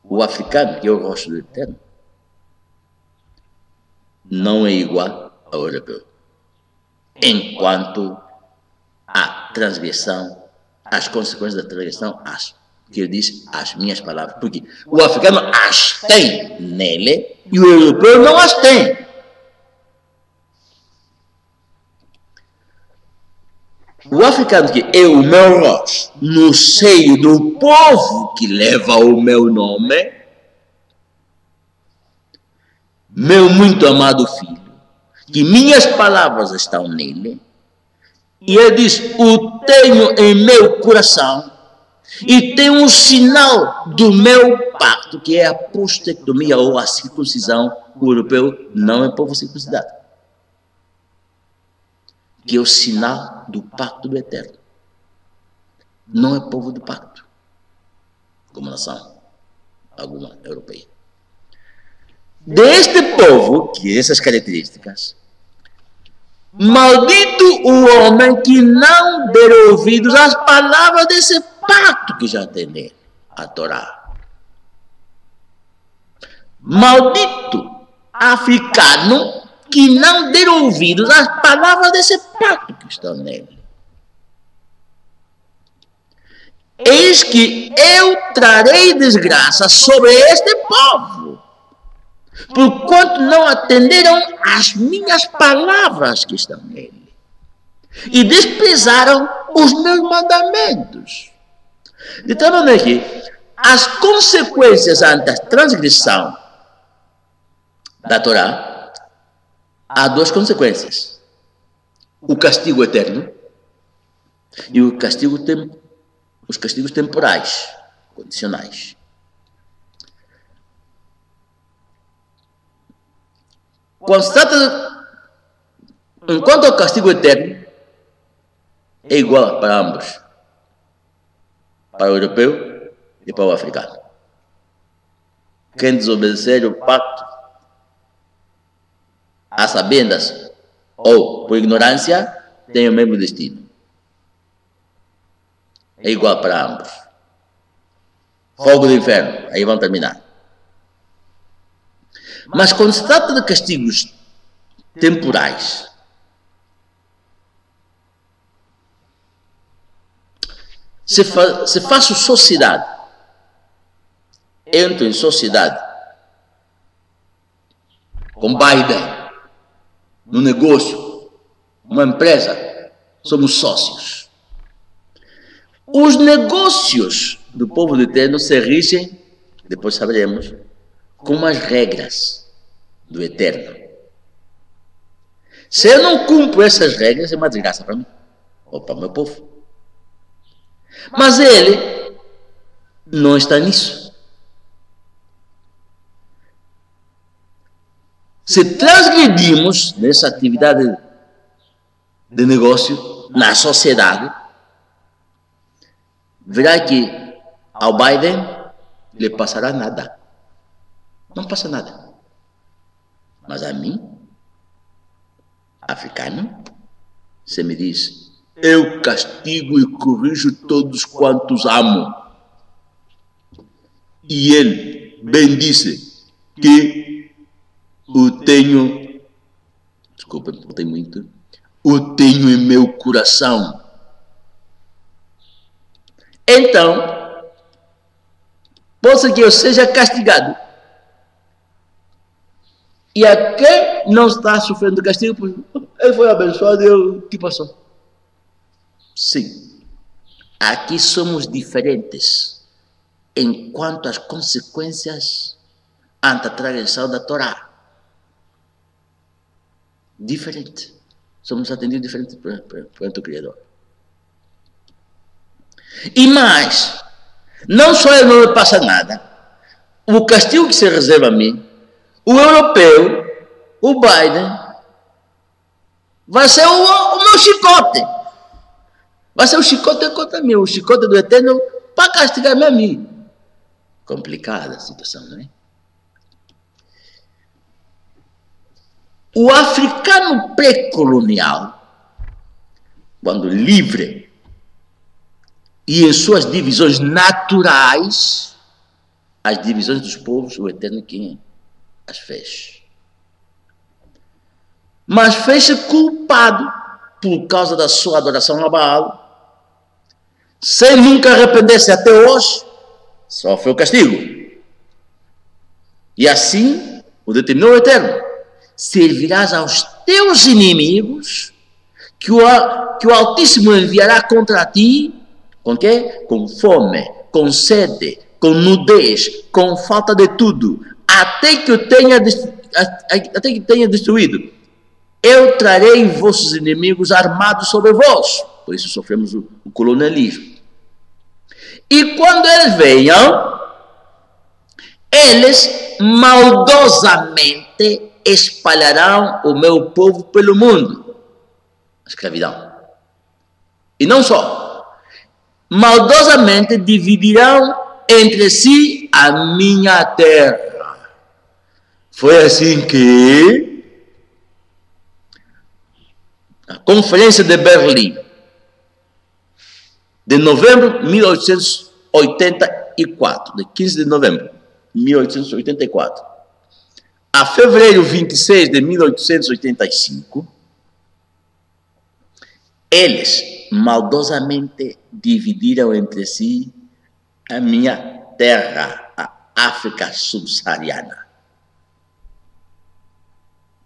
o africano, que é o rosto do Eterno, não é igual ao europeu. Enquanto a transgressão, as consequências da transgressão, que ele diz as minhas palavras. Porque o africano as tem nele e o europeu não as tem. O africano que é o meu rosto no seio do povo que leva o meu nome, meu muito amado filho, que minhas palavras estão nele, e ele diz, o tenho em meu coração, e tem um sinal do meu pacto, que é a prostectomia ou a circuncisão. O europeu não é povo circuncidado. que é o sinal do pacto do Eterno. Não é povo do pacto, como nação alguma europeia. Deste povo, que essas características, maldito o homem que não der ouvidos às palavras desse pacto que já tem nele, a Torá. Maldito africano que não der ouvidos às palavras desse pacto que estão nele. Eis que eu trarei desgraça sobre este povo, porquanto não atenderam às minhas palavras que estão nele, e desprezaram os meus mandamentos. De tal maneira que as consequências ante a transgressão da Torá, há duas consequências: o castigo eterno e os castigos temporais, condicionais. Quando se trata enquanto ao castigo eterno, é igual para ambos, para o europeu e para o africano. Quem desobedecer o pacto, a sabendas ou por ignorância, tem o mesmo destino. É igual para ambos. Fogo do inferno, aí vão terminar. Mas quando se trata de castigos temporais, se faço sociedade, entro em sociedade com Biden, no negócio, uma empresa, somos sócios. Os negócios do povo do Eterno se regem, depois saberemos, com as regras do Eterno. Se eu não cumpro essas regras, é uma desgraça para mim, ou para o meu povo. Mas ele não está nisso. Se transgredimos nessa atividade de negócio, na sociedade, verá que ao Biden lhe passará nada. Não passa nada. Mas a mim, africano, você me diz: eu castigo e corrijo todos quantos amo. E ele bem disse que o tenho, desculpa, não tem muito, o tenho em meu coração. Então, possa que eu seja castigado. E a quem não está sofrendo castigo, ele foi abençoado e eu, o que passou? Sim, aqui somos diferentes enquanto às consequências ante a transgressão da Torá. Diferente. Somos atendidos diferente perante o Criador. E mais, não só eu não me passa nada, o castigo que se reserva a mim, o europeu, o Biden, vai ser o meu chicote. Vai ser o chicote contra mim, o chicote do Eterno para castigar-me a mim. Complicada a situação, não é? O africano pré-colonial, quando livre e em suas divisões naturais, as divisões dos povos, o Eterno quem as fez. Mas fez-se culpado por causa da sua adoração a Baal, sem nunca arrepender-se até hoje, sofreu castigo. E assim o determinou o Eterno: servirás aos teus inimigos, que o Altíssimo enviará contra ti, com quê? Com fome, com sede, com nudez, com falta de tudo, até que tenha destruído. Eu trarei vossos inimigos armados sobre vós. Por isso sofremos o colonialismo. E quando eles venham, eles maldosamente espalharão o meu povo pelo mundo. escravidão. E não só, maldosamente dividirão entre si a minha terra. Foi assim que a Conferência de Berlim, de novembro de 1884, de 15 de novembro de 1884, a fevereiro 26 de 1885, eles maldosamente dividiram entre si a minha terra, a África subsaariana.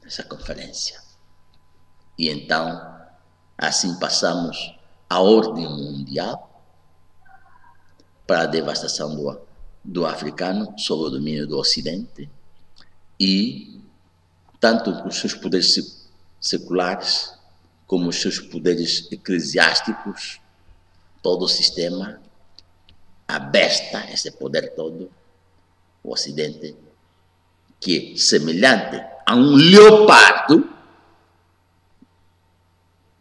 Essa conferência. E então, assim passamos à ordem mundial para a devastação do africano sob o domínio do Ocidente, e tanto com os seus poderes seculares como os seus poderes eclesiásticos, todo o sistema, a besta, esse poder todo, o Ocidente, que é semelhante a um leopardo.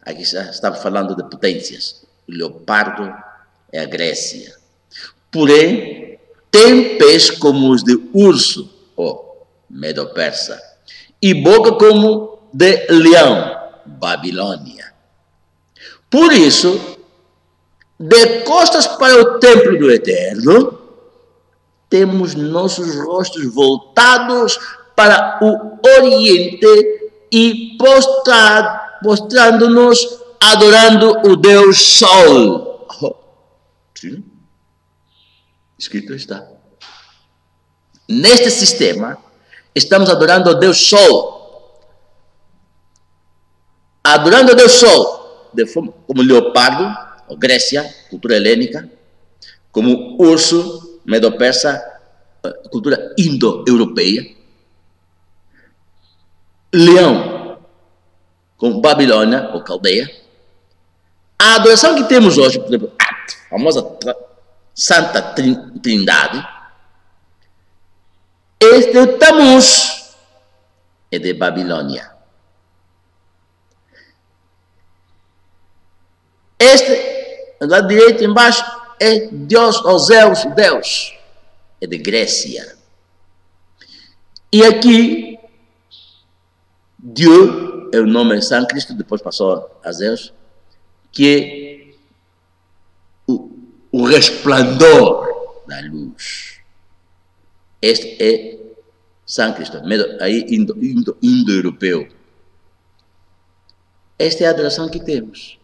Aqui estamos falando de potências. O leopardo é a Grécia. Porém, tem pés como os de urso, Medo-Persa, e boca como de leão, Babilônia. Por isso, de costas para o templo do Eterno, temos nossos rostos voltados para o Oriente e postrando-nos, adorando o Deus Sol. Sim, escrito está. Neste sistema, estamos adorando o Deus Sol. Adorando o Deus Sol, como leopardo, Grécia, cultura helênica, como urso, Medo-Persa, cultura indo-europeia, leão, como Babilônia ou Caldeia. A adoração que temos hoje, por exemplo, a famosa Santa Trindade, este Tammuz é de Babilônia. Este, do lado direito embaixo, é Deus, ou Zeus, Deus, é de Grécia. E aqui, Deus é o nome sânscrito, depois passou a Zeus, que é o resplandor da luz. Este é sânscrito, aí indo-europeu. Esta é a adoração que temos.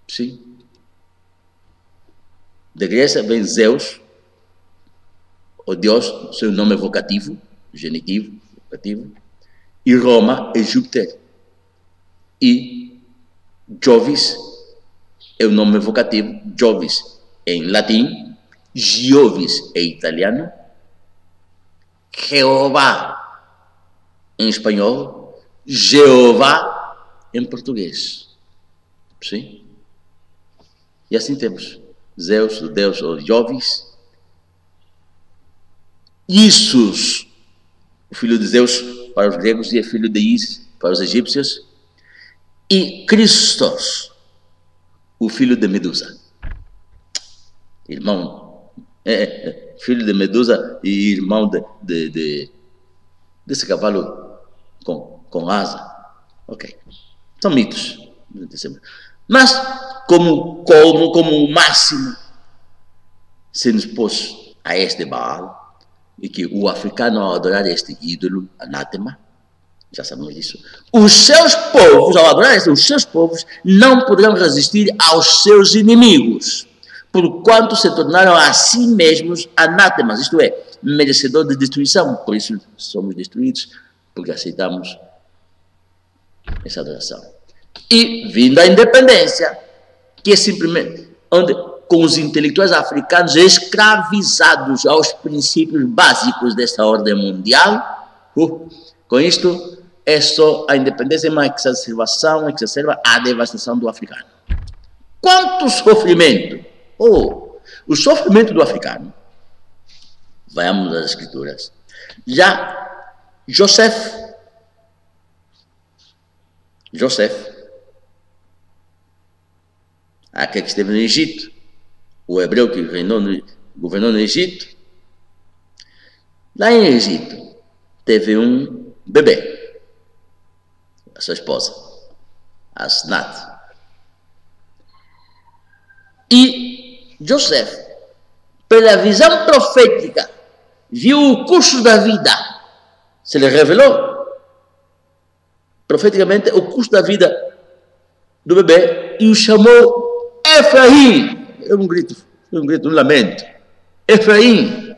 Sim. Da Grécia vem Zeus, o Deus, seu nome é vocativo, genitivo, vocativo. E Roma é Júpiter. E Jovis é o nome vocativo, Jovis em latim, Giovis em italiano, Jeová em espanhol, Jeová em português. Sim? E assim temos Zeus, o Deus, ou Jovis, Isus, o filho de Zeus para os gregos, e é filho de Isis para os egípcios, e Christos, o filho de Medusa, irmão, filho de Medusa e irmão desse cavalo com asa. Ok, são mitos, mas como máximo se nos pôs a este Baal, e que o africano, ao adorar este ídolo, anátema, já sabemos disso, os seus povos, ao adorar os seus povos, não poderão resistir aos seus inimigos, porquanto se tornaram a si mesmos anátemas, isto é, merecedor de destruição. Por isso somos destruídos, porque aceitamos essa adoração. E vindo a independência, que é simplesmente onde, com os intelectuais africanos escravizados aos princípios básicos desta ordem mundial, com isto é só a independência, uma exacerbação, exacerba a devastação do africano. Quanto sofrimento! O sofrimento do africano, vamos às escrituras, já José aquele que esteve no Egito, o hebreu que governou no Egito. Lá em Egito, teve um bebê, a sua esposa, Asnat. E José, pela visão profética, viu o curso da vida, se lhe revelou profeticamente o curso da vida do bebê e o chamou Efraim. É um grito, um lamento. Efraim.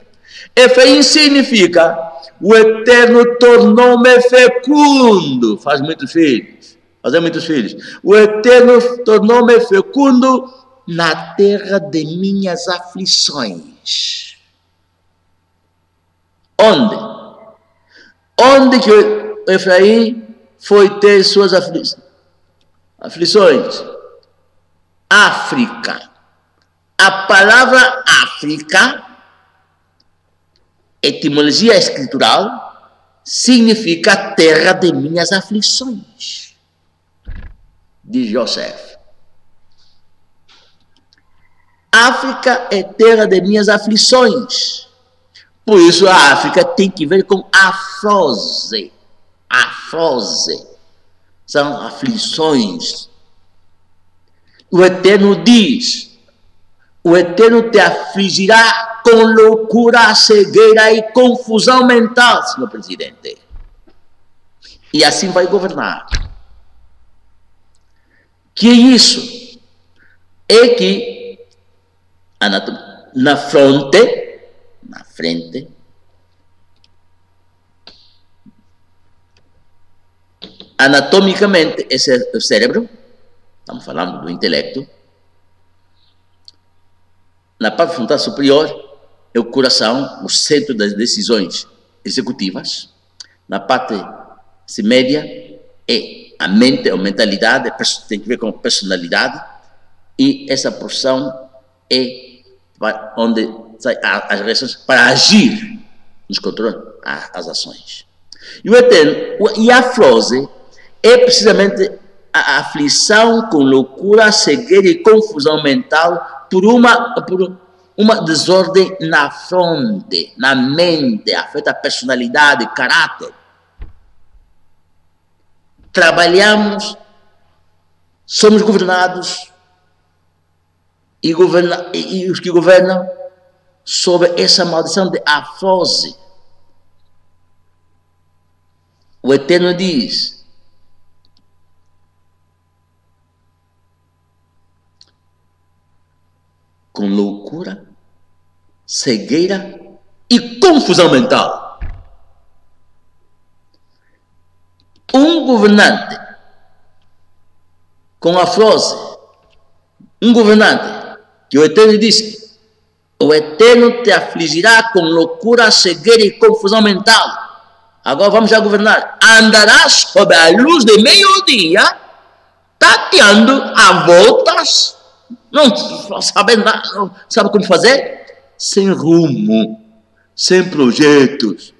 Efraim significa: o Eterno tornou-me fecundo. Faz muitos filhos. Fazer muitos filhos. O Eterno tornou-me fecundo na terra de minhas aflições. Onde? Onde que o Efraim foi ter suas aflições? África. A palavra África, etimologia escritural, significa terra de minhas aflições, diz José. África é terra de minhas aflições. Por isso a África tem que ver com afrose. Afrose. São aflições. O Eterno diz: o Eterno te afligirá com loucura, cegueira e confusão mental, senhor presidente. E assim vai governar. Que isso? É que na frente, anatomicamente, esse é o cérebro, estamos falando do intelecto. Na parte frontal superior é o coração, o centro das decisões executivas. Na parte média é a mente, a mentalidade, tem que ver com personalidade. E essa porção é onde saem as reações para agir nos controles, as ações. E o Eterno, e a afrose é precisamente a aflição com loucura, cegueira e confusão mental por uma desordem na fronte, na mente, afeta a personalidade, caráter. Trabalhamos, somos governados e os que governam sob essa maldição de afrose. O Eterno diz: com loucura, cegueira e confusão mental. Um governante com afrose, um governante que o Eterno diz: o Eterno te afligirá com loucura, cegueira e confusão mental. Agora vamos já governar. Andarás sob a luz de meio-dia, tateando a voltas, não sabe nada, não sabe como fazer, sem rumo, sem projetos,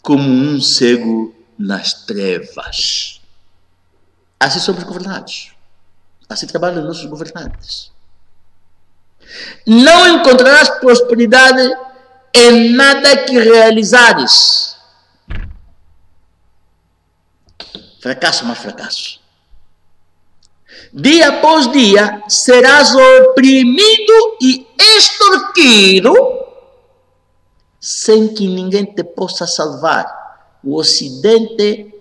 como um cego nas trevas. Assim somos governados. Assim trabalham nossos governantes. Não encontrarás prosperidade em nada que realizares. Fracasso mais fracasso. Dia após dia serás oprimido e extorquido sem que ninguém te possa salvar. O Ocidente,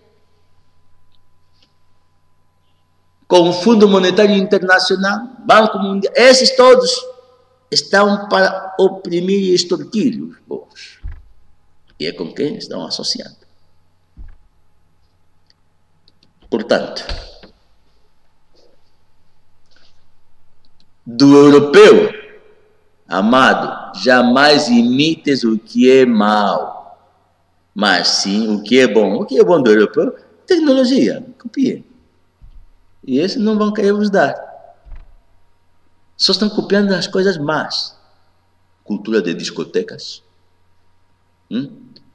com o Fundo Monetário Internacional, Banco Mundial, esses todos estão para oprimir e extorquir os povos. E é com quem estão associados. Portanto, do europeu, amado, jamais imites o que é mau, mas sim o que é bom. O que é bom do europeu? Tecnologia, copia. E esses não vão querer vos dar. Só estão copiando as coisas más. Cultura de discotecas.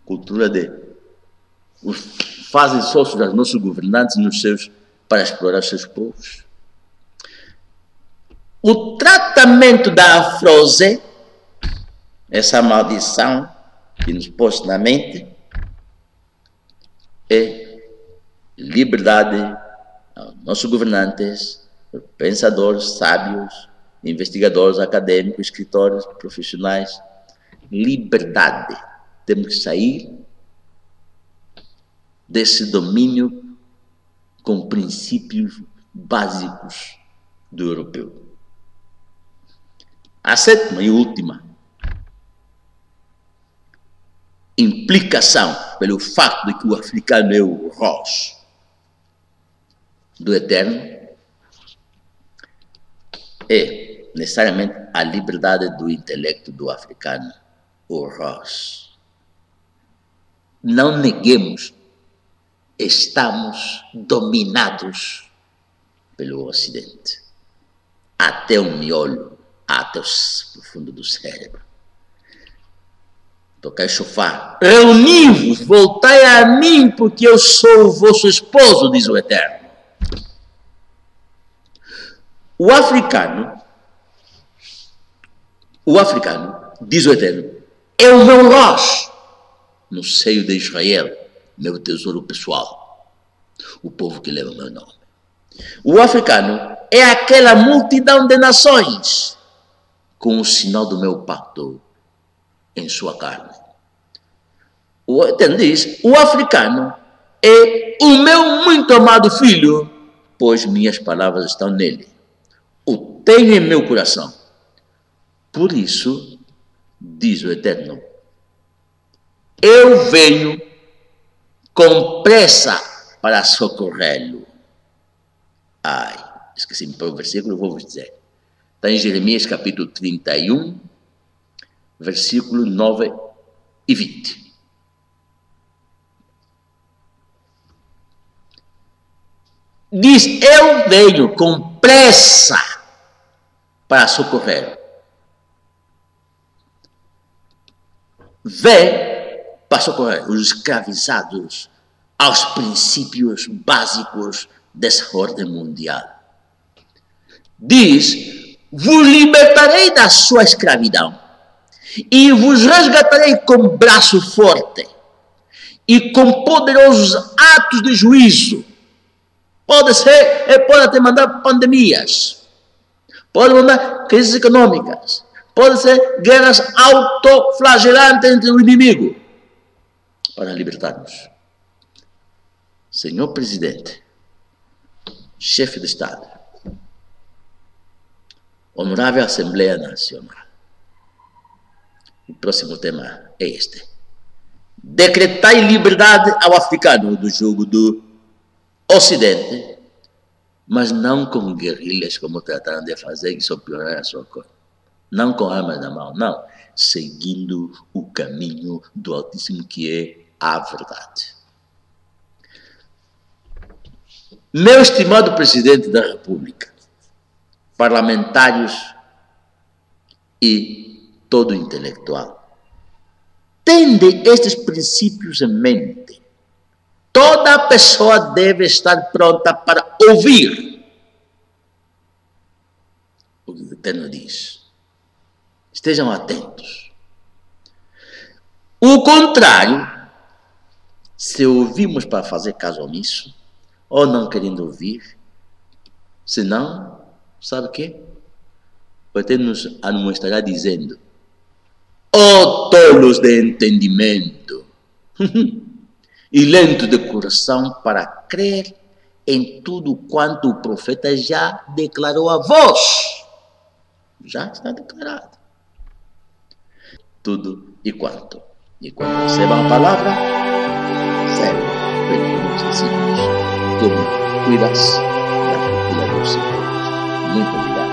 Cultura de... Fazem sócios aos nossos governantes para explorar os seus povos. o tratamento da afrose, essa maldição que nos pôs na mente, é liberdade aos nossos governantes, pensadores, sábios, investigadores, acadêmicos, escritores, profissionais. Liberdade. Temos que sair desse domínio com princípios básicos do europeu. A sétima e última implicação pelo fato de que o africano é o Rosh do Eterno é necessariamente a liberdade do intelecto do africano, o Rosh. Não neguemos, estamos dominados pelo Ocidente, até o miolo, até o fundo do cérebro. Tocar chofar, reuni-vos, voltai a mim, porque eu sou o vosso esposo, diz o Eterno. O africano, diz o Eterno, é o meu Rosh no seio de Israel, meu tesouro pessoal, o povo que leva o meu nome. O africano é aquela multidão de nações com o sinal do meu pacto em sua carne. O Eterno diz, o africano é o meu muito amado filho, pois minhas palavras estão nele. O tenho em meu coração. Por isso, diz o Eterno, eu venho com pressa para socorrê-lo. Ai, esqueci-me para o versículo, vou vos dizer. Está em Jeremias capítulo 31, versículo 9 e 20. Diz, eu venho com pressa para socorrer. Vem para socorrer os escravizados aos princípios básicos dessa ordem mundial. Diz, vos libertarei da sua escravidão e vos resgatarei com braço forte e com poderosos atos de juízo. Pode ser, pode até mandar pandemias, pode mandar crises econômicas, pode ser guerras autoflagelantes entre o inimigo, para libertar-nos. Senhor Presidente, chefe de Estado, honorável Assembleia Nacional, o próximo tema é este. Decretai liberdade ao africano do jugo do Ocidente, mas não com guerrilhas como trataram de fazer, que só piorar a sua cor. Não com armas na mão, não. Seguindo o caminho do Altíssimo, que é a verdade. Meu estimado Presidente da República, parlamentares e todo intelectual, tende estes princípios em mente. Toda pessoa deve estar pronta para ouvir o que o Eterno diz. Estejam atentos. O contrário, se ouvimos para fazer caso omisso, ou não querendo ouvir, senão, sabe o quê? O Eterno nos estará dizendo, ó tolos de entendimento, e lento de coração para crer em tudo quanto o profeta já declarou a vós. Já está declarado. Tudo e quanto. E quando recebam a palavra, serve pelos ensinos. Como cuidas da cultura do Senhor. Muito obrigado.